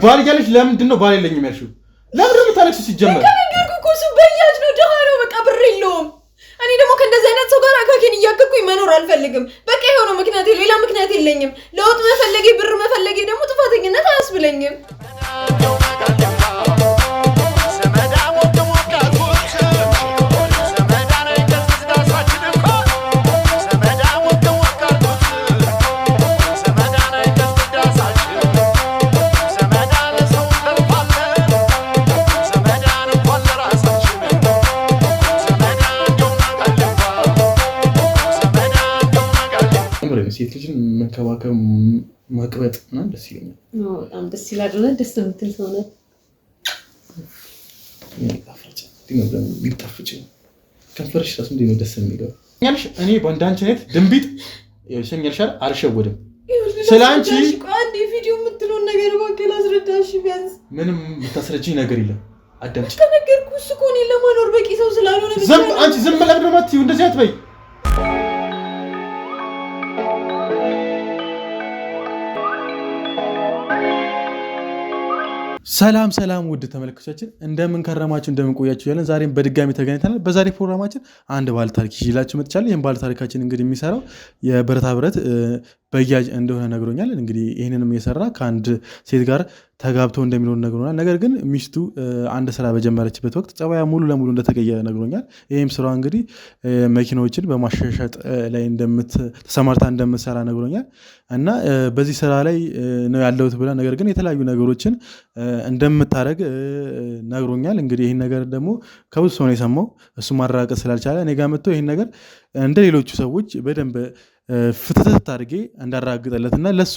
ባል ያለሽ ለምንድን ነው ባል የለኝም ያልሽው? ለምን ነው ታለክስ ሲጀመር? ከነገርኩ እኮ እሱ በያጅ ነው ደሃ ነው በቃ ብር የለውም። እኔ ደግሞ ከእንደዚህ አይነት ሰው ጋር አካኬን እያከኩኝ መኖር አልፈልግም። በቃ የሆነው ምክንያት ሌላ ምክንያት የለኝም። ለውጥ መፈለጌ ብር መፈለጌ ደግሞ ጥፋተኝነት አያስብለኝም። ሴት ልጅን መንከባከብ ማቅበጥ ምናምን ደስ ይለኛል። በጣም ደስ ይላል። እውነት ደስ የምትል ሰው ነህ። ይጣፍጭ ከንፈርሽ ራሱ እንዴት ነው ደስ የሚለው ያልሽ። እኔ በአንዳንቺ አይነት ድንቢጥ ይሰኛልሻል አልሸወድም። ስለአንቺ አንዴ ቪዲዮ የምትለውን ነገር ባከለ አስረዳሽ። ቢያንስ ምንም የምታስረጂኝ ነገር የለም። አዳምጪ። ከነገርኩሽ እሱ እኮ እኔን ለማኖር በቂ ሰው ስላልሆነ አንቺ ዝም ብለሽ ነው የማትይው። እንደዚህ አትበይ። ሰላም ሰላም ውድ ተመልካቾቻችን እንደምን ከረማችሁ እንደምን ቆያችሁ ያለን ዛሬም በድጋሚ ተገናኝተናል። በዛሬ ፕሮግራማችን አንድ ባለ ታሪክ ይዤላችሁ መጥቻለሁ። ይሄን ባለ ታሪካችን እንግዲህ የሚሰራው የብረታ ብረት በያጅ እንደሆነ ነግሮኛል። እንግዲህ ይሄንንም የሰራ ከአንድ ሴት ጋር ተጋብተው እንደሚኖር ነግሮናል። ነገር ግን ሚስቱ አንድ ስራ በጀመረችበት ወቅት ጸባያ ሙሉ ለሙሉ እንደተቀየረ ነግሮኛል። ይሄም ስራ እንግዲህ መኪናዎችን በማሸሸጥ ላይ ተሰማርታ እንደምትሰራ ነግሮኛል። እና በዚህ ስራ ላይ ነው ያለሁት ብላ ነገር ግን የተለያዩ ነገሮችን እንደምታደርግ ነግሮኛል። እንግዲህ ይህን ነገር ደግሞ ከብዙ ሰው ነው የሰማው። እሱ ማረጋገጥ ስላልቻለ እኔ ጋር መጥቶ ይህን ነገር እንደ ሌሎቹ ሰዎች በደንብ ፍትትት አድርጌ እንዳራግጠለት እና ለሱ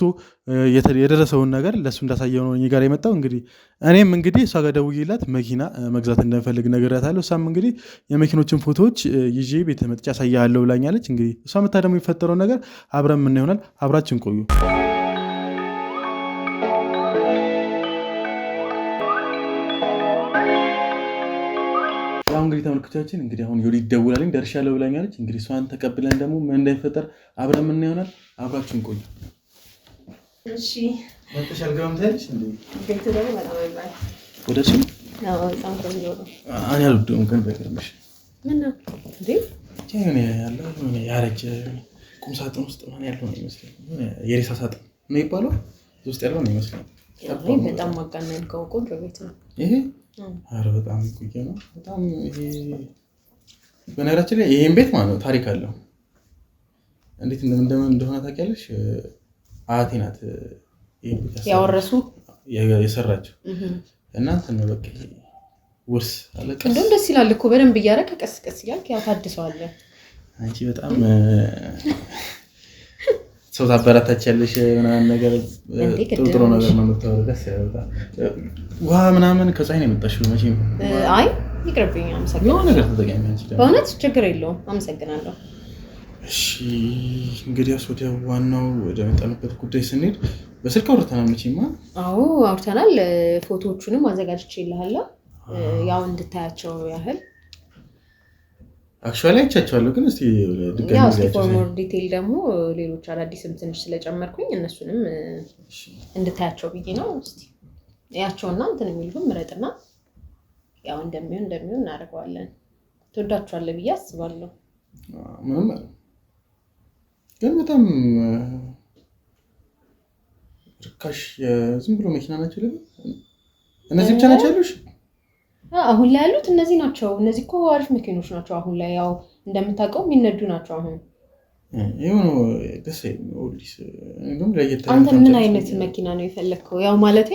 የደረሰውን ነገር ለሱ እንዳሳየው ነው እኔ ጋር የመጣው። እንግዲህ እኔም እንግዲህ እሷ ጋር ደውዬላት መኪና መግዛት እንደምፈልግ ነግሬያታለሁ። እሷም እንግዲህ የመኪኖችን ፎቶዎች ይዤ ቤት መጥቼ አሳያለሁ ብላኛለች። እንግዲህ እሷ መታ ደግሞ የሚፈጠረውን ነገር አብረን ምን ይሆናል። አብራችን ቆዩ። እንግዲህ ተመልካቾቻችን እንግዲህ አሁን ዮዲ ደውላልኝ ደርሻለሁ ብላኛለች። እንግዲህ እሷን ተቀብለን ደግሞ ምን እንደሚፈጠር አብረን ምን ይሆናል። አብራችን ቆዩ። እሺ ወጥተሻል ገምታለሽ እንዴ? ቤት ደግሞ በጣም አይባል ወደሱ አዎ በጣም ቆንጆ ነው። እኔ አልወደውም ግን በግርምሽ ምን ነው እንዴ? ቻይና ያለው ያረጀ ቁም ሳጥን ውስጥ ማን ያለው ነው ይመስላል። የሬሳ ሳጥን ነው ይባላል ውስጥ ያለው ነው ይመስላል። በጣም ማጋነን ቆንጆ ቤት ነው ይሄ። አረ በጣም ይቆየ ነው በጣም ይሄ። በነገራችን ላይ ይሄን ቤት ማለት ነው ታሪክ አለው። እንዴት እንደሆነ ታውቂያለሽ? አያቴ ናት ይሄን ቤት ያወረሱ የሰራችው እናንተ ነው በቃ ውርስ አለቀ። እንደውም ደስ ይላል እኮ በደንብ እያደረክ ቀስ ቀስ እያልክ ያው ታድሰዋለህ። አንቺ በጣም ሰው ታበረታቻለሽ ምናምን ነገር ጥሩ ነገር ነው የምታወራው። ደስ ይላል። ውሃ ምናምን ከፀሐይ ነው የመጣሽው መቼም? አይ ይቅርብኝ። አመሰግናለሁ። ነገር ተጠቃሚ አንቺ ደግሞ በእውነት ችግር የለውም። አመሰግናለሁ። እሺ እንግዲህ ወደ ዋናው ወደ መጣንበት ጉዳይ ስንሄድ በስልክ አውርተናል መቼም? አዎ አውርተናል። ፎቶዎቹንም አዘጋጅቼልሃለሁ ያው እንድታያቸው ያህል። አክቹዋሊ አይቻቸዋለሁ ግን እስቲ ድጋሚ ፎር ሞር ዲቴል ደግሞ ሌሎች አዳዲስም ትንሽ ስለጨመርኩኝ እነሱንም እንድታያቸው ብዬ ነው። እስቲ ያቸውና እንትን የሚሉን ምረጥና ያው እንደሚሆን እናደርገዋለን። ትወዳቸዋለህ ብዬ አስባለሁ። ምንም አይደል ግን በጣም ርካሽ የዝም ብሎ መኪና ናቸው። እነዚህ ብቻ ናቸው ያሉሽ? አሁን ላይ ያሉት እነዚህ ናቸው። እነዚህ እኮ አሪፍ መኪኖች ናቸው። አሁን ላይ ያው እንደምታውቀው የሚነዱ ናቸው። አሁን ይሁን ደስ ይልስ እንደውም ለየት ያለ አንተ ምን አይነት መኪና ነው የፈለከው? ያው ማለቴ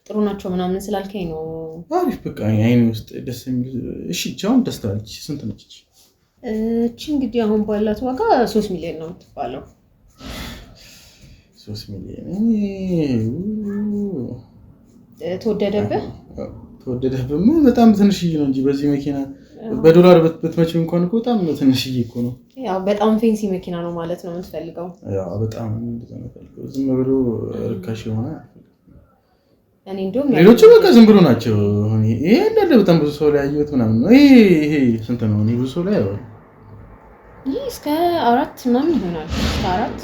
ጥሩ ናቸው ምናምን ስላልከኝ ነው። አሪፍ በቃ አይኔ ውስጥ ደስ የሚል። እሺ ቻውን ደስ ታለች። ስንት ነች እቺ? እንግዲህ አሁን ባላት ዋጋ 3 ሚሊዮን ነው የምትባለው። 3 ሚሊዮን ተወደደብህ? ተወደደብህ በጣም ትንሽዬ ነው እንጂ በዚህ መኪና በዶላር ብትመጪው እንኳን እኮ በጣም ትንሽዬ እኮ ነው። ያው በጣም ፌንሲ መኪና ነው ማለት ነው የምትፈልገው? ያው በጣም እንደዛ ነው የምፈልገው። ዝም ብሎ ርካሽ የሆነ እኔ እንደውም ሌሎቹ በቃ ዝም ብሎ ናቸው። ይሄ እንዳለ በጣም ብዙ ሰው ላይ አየሁት ምናምን ነው። ይሄ ስንት ነው? እኔ ብዙ ሰው ላይ አየሁ። ይሄ እስከ 4 ምናምን ይሆናል። እስከ 4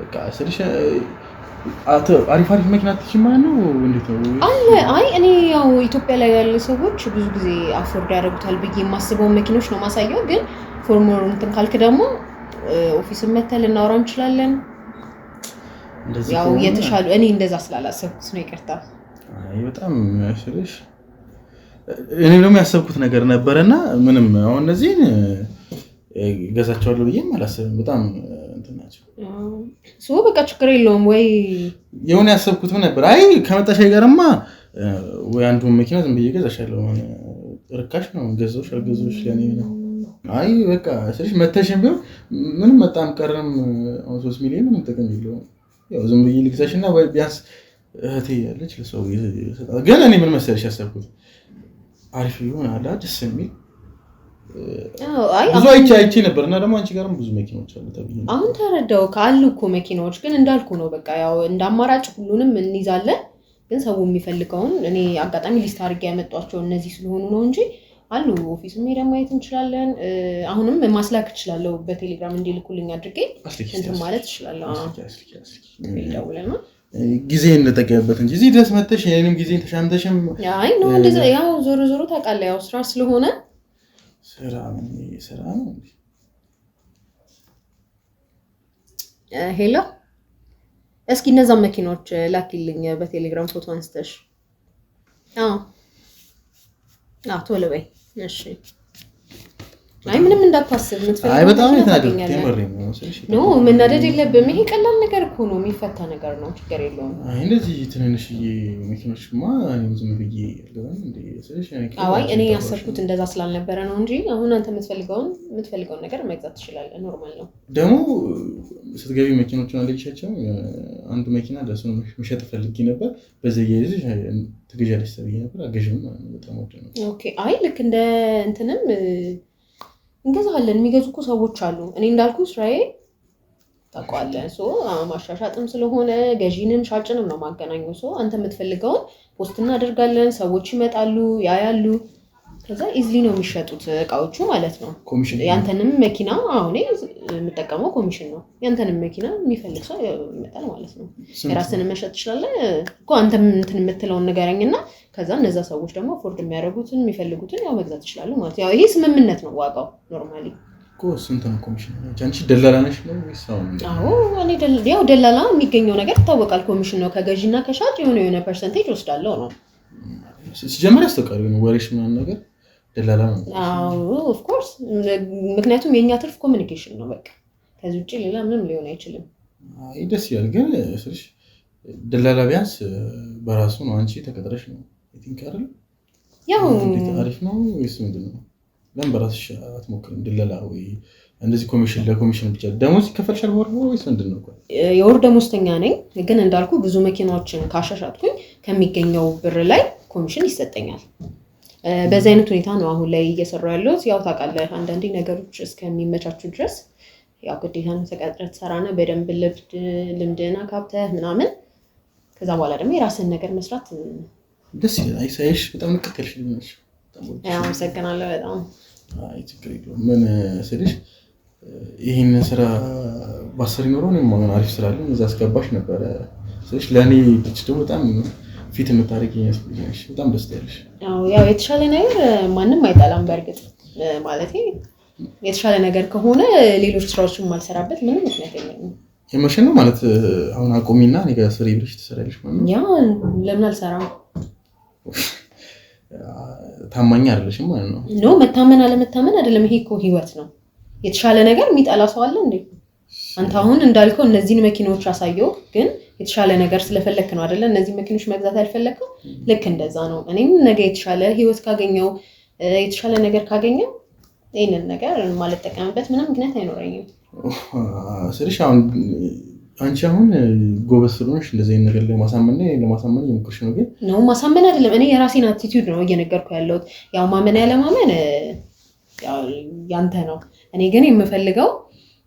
በቃ ስልሽ አሪፍ መኪና ተሽማን ነው እንዴት ነው አለ? አይ እኔ ያው ኢትዮጵያ ላይ ያሉ ሰዎች ብዙ ጊዜ አፎርድ ያደርጉታል ብዬ የማስበው መኪኖች ነው ማሳየው። ግን ፎርሙላ እንትን ካልክ ደግሞ ኦፊስ መተል እናወራ እንችላለን። ያው የተሻሉ እኔ እንደዛ ስላላሰብኩት ነው ይቅርታ። አይ በጣም ያሽልሽ እኔ ደግሞ ያሰብኩት ነገር ነበርና ምንም አሁን እነዚህን ገዛቸዋለሁ ብዬም አላሰብም። በጣም እንትን ናቸው በቃ ችግር የለውም ወይ የሆነ ያሰብኩት ምን ነበር አይ ከመጣሽ አይቀርማ ወይ አንዱን መኪና ዝም ብዬ ገዛሻለሁ ርካሽ ነው ገዛሽ አልገዛሽ ለኔ ነው። አይ በቃ ስለሽ መተሽም ቢሆን ምንም መጣም ቀረም 3 ሚሊዮን ምንም ጥቅም የለውም። ያው ዝም ብዬ ልግዛሽና ቢያንስ እህቴ ያለች ለሰው ይሰጣል። ግን እኔ ምን መሰለሽ ያሰብኩት አሪፍ ይሆናል ደስ የሚል ብዙ አይቼ ነበርና ደግሞ አንቺ ጋርም ብዙ መኪናዎች አሉ ተብዬ አሁን ተረዳው ካሉ እኮ መኪናዎች ግን እንዳልኩ ነው በቃ ያው እንዳማራጭ ሁሉንም እንይዛለን። ግን ሰው የሚፈልገውን እኔ አጋጣሚ ሊስት አድርጌ ያመጣቸው እነዚህ ስለሆኑ ነው እንጂ አሉ ኦፊስም ሄደን ማየት እንችላለን። አሁንም ማስላክ እችላለሁ በቴሌግራም እንዲልኩልኝ አድርጌ እንትን ማለት እችላለሁ። ይደውልና ጊዜ እንደተቀበበት እንጂ እዚህ ድረስ መተሽ የኔንም ጊዜ ተሻምተሽም አይ ነው እንደዛ ያው ዞሮ ታውቃለህ ያው ስራ ስለሆነ ስራ ነው። ሄሎ እስኪ እነዛ መኪኖች ላኪልኝ በቴሌግራም ፎቶ አንስተሽ። ቶሎ በይ እሺ። አይ ምንም እንዳታስብ የምትፈልገው አይ በጣም የተናደድኩት የምሬን ነው ስለሽ ነው መናደድ የለብም። ይሄ ቀላል ነገር እኮ ነው የሚፈታ ነገር ነው ችግር የለውም። አይ እንደዚህ ትንንሽዬ መኪኖችማ እኔም ዝም ብዬ ያለውን እንዴ ስለሽ አይ እኔ ያሰብኩት እንደዛ ስላልነበረ ነው እንጂ አሁን አንተ የምትፈልገውን ነገር መግዛት ትችላለህ ኖርማል ነው። ደግሞ ስትገቢ መኪኖችን አለችቻቸው አንዱ መኪና ለሱን መሸጥ ፈልጌ ነበር በዚህ ይዘሽ ትገዣለሽ ተብዬ ነበር አገዥም በጣም ወደ ነው። ኦኬ አይ ልክ እንደ እንትንም እንገዛለን የሚገዙ እኮ ሰዎች አሉ። እኔ እንዳልኩ ስራዬ ታውቃለህ ማሻሻጥም ስለሆነ ገዢንም ሻጭንም ነው ማገናኘው። አንተ የምትፈልገውን ፖስት እናደርጋለን ሰዎች ይመጣሉ ያያሉ ከዛ ኢዝሊ ነው የሚሸጡት እቃዎቹ ማለት ነው። ያንተንም መኪና አሁን የምጠቀመው ኮሚሽን ነው። ያንተንም መኪና የሚፈልግ ሰው ይመጣል ማለት ነው። የራስን መሸጥ ትችላለህ እኮ አንተም እንትን የምትለውን ንገረኝና ከዛ እነዛ ሰዎች ደግሞ አፎርድ የሚያደርጉትን የሚፈልጉትን ያው መግዛት ይችላሉ ማለት ነው። ያው ይሄ ስምምነት ነው ዋጋው ኖርማሊ እኮ ስንት ነው ኮሚሽን? አንቺ ደላላ ነሽ ነው ወይስ አሁን? እኔ ያው ደላላ የሚገኘው ነገር ይታወቃል። ኮሚሽን ነው ከገዢና ከሻጭ የሆነ ፐርሰንቴጅ ወስዳለሁ ነው ሲጀመር ያስተቃሪ ነው ወሬሽ ምናምን ነገር ደላላ ነው። ኦፍ ኮርስ ምክንያቱም የኛ ትርፍ ኮሚኒኬሽን ነው በቃ ከዚህ ውጪ ሌላ ምንም ሊሆን አይችልም። አይ ደስ ይላል ግን ስለሽ ደላላ ቢያንስ በራሱ ነው አንቺ ተቀጥረሽ ነው ቲንክ አይደል? ያው አሪፍ ነው ወይስ ምንድነው? ለምን በራስሽ አትሞክሪም ደላላ ወይ እንደዚህ ለኮሚሽን ብቻ ደሞዝ ይከፈልሻል ወር ወይስ ምንድነው? የወር ደሞዝተኛ ነኝ ግን እንዳልኩ ብዙ መኪናዎችን ካሻሻጥኩኝ ከሚገኘው ብር ላይ ኮሚሽን ይሰጠኛል። በዚህ አይነት ሁኔታ ነው አሁን ላይ እየሰራው ያለሁት። ያው ታውቃለህ አንዳንዴ ነገሮች እስከሚመቻቹ ድረስ ያው ግዴታ ነው ተቀጥረህ ትሰራና በደንብ ልምድና ካብተህ ምናምን ከዛ በኋላ ደግሞ የራስን ነገር መስራት ደስ ይላል። አይሳይሽ በጣም ንቀጥልሽ ልጅ ያው አመሰግናለሁ በጣም አይ ችግር የለውም። ምን ስልሽ ይሄን ስራ ባሰሪ ኖሮ ነው ማለት አሪፍ ስራ አለ እዛ አስገባሽ ነበር ስልሽ ለኔ ደግሞ በጣም ፊት የምታረጊኝ ያስፈልግሽ በጣም ደስ ያለሽ። ያው የተሻለ ነገር ማንም አይጣላም በርግጥ ማለት የተሻለ ነገር ከሆነ ሌሎች ስራዎችን ማልሰራበት ምንም ምክንያት የለኝም። የመሸን ነው ማለት አሁን አቆሚና እኔ ጋር ስሪ ብለሽ ትሰራለሽ ማለት ነው። ያ ለምን አልሰራም? ታማኝ አይደለሽም ማለት ነው። ኖ መታመን አለመታመን አይደለም ይሄ እኮ ህይወት ነው። የተሻለ ነገር የሚጠላ ሰው አለ እንዴ? አንተ አሁን እንዳልከው እነዚህን መኪኖች አሳየው ግን የተሻለ ነገር ስለፈለክ ነው አይደለ እነዚህ መኪኖች መግዛት ያልፈለከው ልክ እንደዛ ነው። እኔም ነገ የተሻለ ህይወት ካገኘው የተሻለ ነገር ካገኘው ይሄንን ነገር ማልጠቀምበት ምንም ምክንያት አይኖረኝም። ስለሽ አሁን አንቺ አሁን ጎበዝ ስለሆንሽ እንደዚህ ነገር ለማሳመን የሞከርሽ ነው ግን ነው ማሳመን አይደለም እኔ የራሴን አቲቲዩድ ነው እየነገርኩ ያለሁት። ያው ማመን ያለማመን ያው ያንተ ነው። እኔ ግን የምፈልገው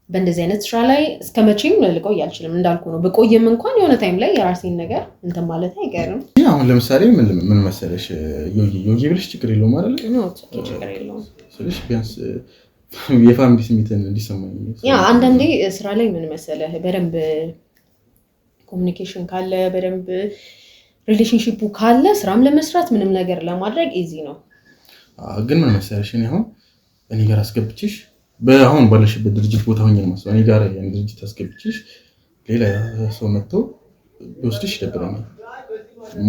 በእንደዚህ አይነት ስራ ላይ እስከመቼም ልቆይ አልችልም። እንዳልኩ ነው በቆየም እንኳን የሆነ ታይም ላይ የራሴን ነገር እንትን ማለት አይቀርም። አሁን ለምሳሌ ምን መሰለሽ ዮጊ ብለሽ ችግር የለውም አይደል? ነው ችግር የለውም ስለሽ ቢያንስ የፋሚሊ ስሜትን እንዲሰማኝ ያ አንዳንዴ ስራ ላይ ምን መሰለህ በደንብ ኮሙኒኬሽን ካለ በደንብ ሪሌሽንሺፑ ካለ ስራም ለመስራት ምንም ነገር ለማድረግ ኢዚ ነው ግን ምን መሰለሽ እኔ ጋር አስገብቼሽ በአሁን ባለሽበት ድርጅት ቦታ ሆኜ ነው ማለት እኔ ጋር ያን ድርጅት አስገብቼሽ ሌላ ሰው መጥቶ ወስድሽ ይደብረኛል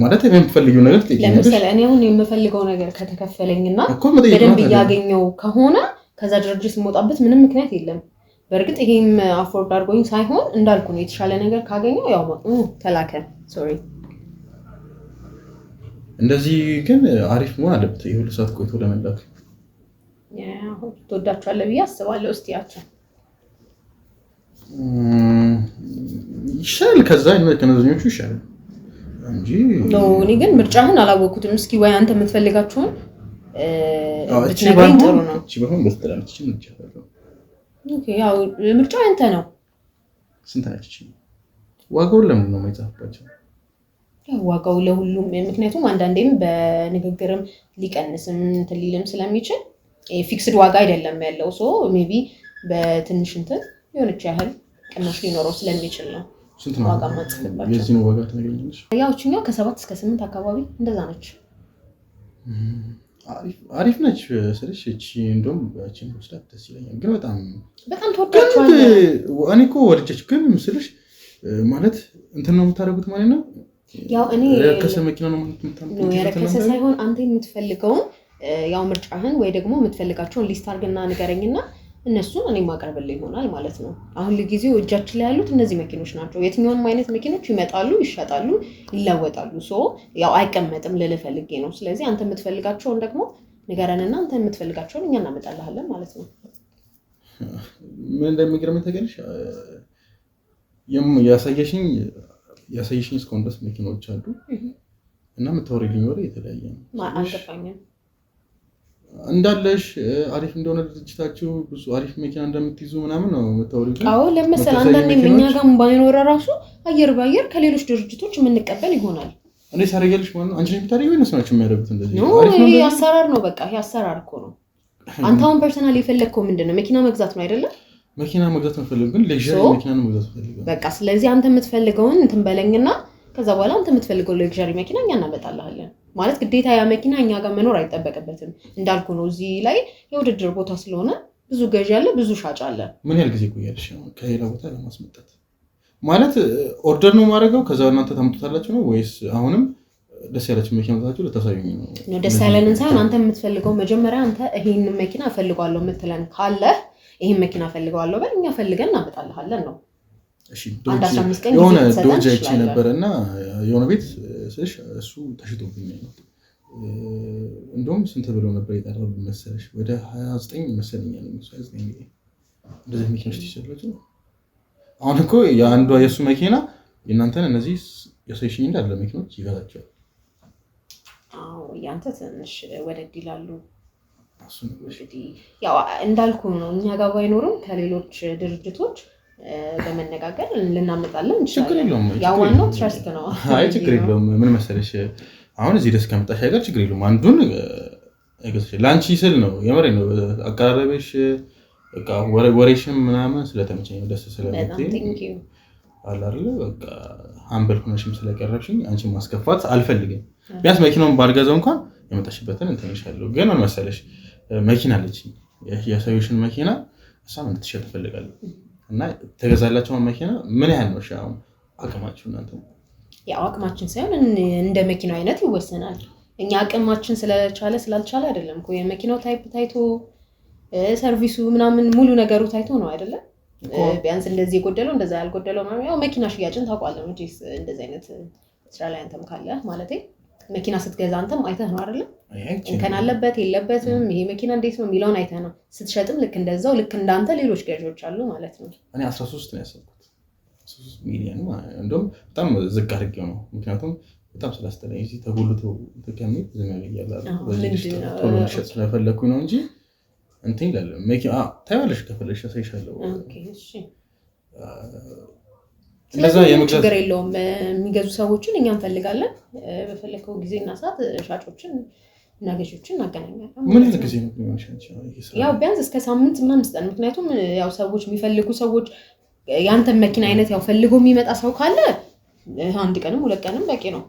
ማለት የምፈልገው ነገር ትጠይቂኛለሽ ለምሳሌ እኔ አሁን የምፈልገው ነገር ከተከፈለኝና በደንብ ያገኘው ከሆነ ከዛ ድርጅት መውጣበት ምንም ምክንያት የለም በርግጥ ይሄም አፎርድ አድርጎኝ ሳይሆን እንዳልኩ ነው የተሻለ ነገር ካገኘው ያው ተላከ ሶሪ እንደዚህ ግን አሪፍ መሆን አለበት ይሁን ሰዓት ቆይቶ ለመላክ ያው ተወዳችኋለሁ ብዬ አስባለሁ እስቲ ያቸው ይሻል ከዛ ከነዚህኞቹ ይሻላል እንጂ ነው እኔ ግን ምርጫህን አላወኩትም እስኪ ወይ አንተ የምትፈልጋቸውን ብትነግረኝ ጥሩ ነው እቺ በሆነ በስተላልች እንችላለን ኦኬ ያው ምርጫው አንተ ነው ስንት ናቸው ዋጋው ለምን ነው የማይጻፍባቸው ዋጋው ለሁሉም ምክንያቱም አንዳንዴም በንግግርም ሊቀንስም ትሊልም ስለሚችል ፊክስድ ዋጋ አይደለም ያለው ሶ ሜቢ በትንሽ እንትን የሆነች ያህል ቅናሽ ሊኖረው ስለሚችል ነው ስንት ነው ዋጋ ማጥፍባቸው የዚህ ነው ዋጋ ታገኛለሽ ያውችኛው ከ7 እስከ 8 አካባቢ እንደዛ ነች አሪፍ ነች ስለሽ እቺ እንደውም እቺን ወስዳት ደስ ይለኛል ግን በጣም ተወዳችኋለሁ እኔ እኮ ወርጀች ግን ምስልሽ ማለት እንትን ነው የምታደርጉት ማለት ነው ያው እኔ የከሰ መኪና ነው ነው የረከሰ ሳይሆን አንተ የምትፈልገው ያው ምርጫህን ወይ ደግሞ የምትፈልጋቸውን ሊስት አድርግና ንገረኝና እነሱን እኔ ማቀርብልኝ ይሆናል ማለት ነው አሁን ለጊዜው እጃችን ላይ ያሉት እነዚህ መኪኖች ናቸው የትኛውም አይነት መኪኖች ይመጣሉ ይሻጣሉ ይለወጣሉ ሶ ያው አይቀመጥም ለለፈልጌ ነው ስለዚህ አንተ የምትፈልጋቸውን ደግሞ ንገረንና አንተ የምትፈልጋቸውን እኛ እናመጣልሃለን ማለት ነው ምን እንደሚገርመኝ ተገልሽ ያሳየሽኝ እስካሁን ድረስ መኪኖች አሉ እና የምታወሪልኝ ወሬ የተለያየ ነው አልገባኝም እንዳለሽ አሪፍ እንደሆነ ድርጅታችሁ ብዙ አሪፍ መኪና እንደምትይዙ ምናምን ነው የምታወሪው አዎ ለምሳሌ አንዳንዴ እኛ ጋር ባይኖር ራሱ አየር ባየር ከሌሎች ድርጅቶች የምንቀበል ይሆናል እንዴ ሳረጋልሽ ማለት ነው አንቺ የምታደርጊው እነሱ ናቸው የሚያደርጉት እንደዚህ አሪፍ ነው ይሄ አሰራር ነው በቃ ይሄ አሰራር እኮ ነው አንተ አሁን ፐርሰናሊ የፈለግከው ምንድነው መኪና መግዛት ነው አይደለ መኪና መግዛት ነው ግን ሌክዠሪ መኪና ነው መግዛት ፈልገው በቃ ስለዚህ አንተ የምትፈልገውን እንትን በለኝና ከዛ በኋላ አንተ የምትፈልገው ሌክዠሪ መኪና እኛ እናመጣልሃለን ማለት ግዴታ ያ መኪና እኛ ጋር መኖር አይጠበቅበትም እንዳልኩ ነው እዚህ ላይ የውድድር ቦታ ስለሆነ ብዙ ገዢ አለ ብዙ ሻጭ አለ ምን ያህል ጊዜ ቆያለሽ ከሌላ ቦታ ለማስመጣት ማለት ኦርደር ነው ማድረገው ከዛ እናንተ ታምጡታላችሁ ነው ወይስ አሁንም ደስ ያላችሁ መኪና ታችሁ ለታሳዩኝ ነው ደስ ያለንን ሳይሆን አንተ የምትፈልገው መጀመሪያ አንተ ይሄን መኪና ፈልጋለሁ የምትለን ካለ ይሄን መኪና ፈልጋለሁ በል እኛ ፈልገን እናመጣልሃለን ነው እሺ የሆነ ዶጅ አይቼ ነበርና የሆነ ቤት ስለሽ እሱ ተሽጦብኝ ነው እንደውም ስንት ብሎ ነበር የጠራው መሰለሽ ወደ 29 መሰለኛል ነው 29 እንደዚህ መኪናዎች ትይዛላችሁ አሁን እኮ የአንዷ የሱ መኪና የእናንተን እነዚህ የሰይሽኝ እንዳለ መኪኖች ይገዛቸዋል አዎ ያንተ ትንሽ ወደድ ይላሉ እንግዲህ ያው እንዳልኩ ነው እኛ ጋር ባይኖርም ከሌሎች ድርጅቶች በመነጋገር ልናመጣለን እንችላለን ያው ዋናው ትረስት ነው አይ ችግር የለውም ምን መሰለሽ አሁን እዚህ ደስ ከመጣሽ አይቀር ችግር የለውም አንዱን አይገዛሽ ላንቺ ስል ነው የመሬ ነው አቀራረበሽ በቃ ወሬሽም ምናምን ስለተመቸኝ ደስ ስለምትይ አለ አይደል በቃ ሃምብል ሆነሽም ስለቀረብሽኝ አንቺ ማስከፋት አልፈልግም ቢያንስ መኪናውን ባልገዛው እንኳን የመጣሽበትን እንትንሻለሁ ግን ምን መሰለሽ መኪና አለችኝ የሰውሽን መኪና እሷም እንድትሸጥ ፈልጋለሁ እና ተገዛላችሁ መኪና ምን ያህል ነው ሻው አቅማችሁ እናንተ ያው አቅማችን ሳይሆን እንደ መኪናው አይነት ይወሰናል እኛ አቅማችን ስለቻለ ስላልቻለ አይደለም እኮ የመኪናው ታይፕ ታይቶ ሰርቪሱ ምናምን ሙሉ ነገሩ ታይቶ ነው አይደለ ቢያንስ እንደዚህ የጎደለው እንደዛ ያልጎደለው ማለት ያው መኪና ሽያጭን ታውቃለህ እንጂ እንደዚህ አይነት ስራ ላይ አንተም ካለ ማለት መኪና ስትገዛ አንተም አይተህ ነው አይደለ እንከን አለበት የለበትም ይሄ መኪና እንዴት ነው የሚለውን አይተህ ነው ስትሸጥም ልክ እንደዛው ልክ እንዳንተ ሌሎች ገዢዎች አሉ ማለት ነው እኔ 13 ነው ያሰብኩት 13 ሚሊዮን እንደውም በጣም ዝቅ አድርጌው ነው ምክንያቱም በጣም ስላስተለኝ እዚህ ተጎልቶ ተከሚል ዘመን ይያላል በዚህ ቶሎ ሸጥ ስለፈለኩኝ ነው እንጂ እንትን ይላል መኪና ታያለሽ ከፈለሽ ሳይሻለው ኦኬ እሺ እንደዛ የመግዛት ችግር የለውም የሚገዙ ሰዎችን እኛ እንፈልጋለን በፈለከው ጊዜና ሰዓት ሻጮችን እና ገዢዎችን እናገናኛለን ምን ያህል ጊዜ ነው የሚሆነው ያው ቢያንስ እስከ ሳምንት ምናምን ስጠን ምክንያቱም ያው ሰዎች የሚፈልጉ ሰዎች ያንተ መኪና አይነት ያው ፈልጎ የሚመጣ ሰው ካለ አንድ ቀንም ሁለት ቀንም በቂ ነው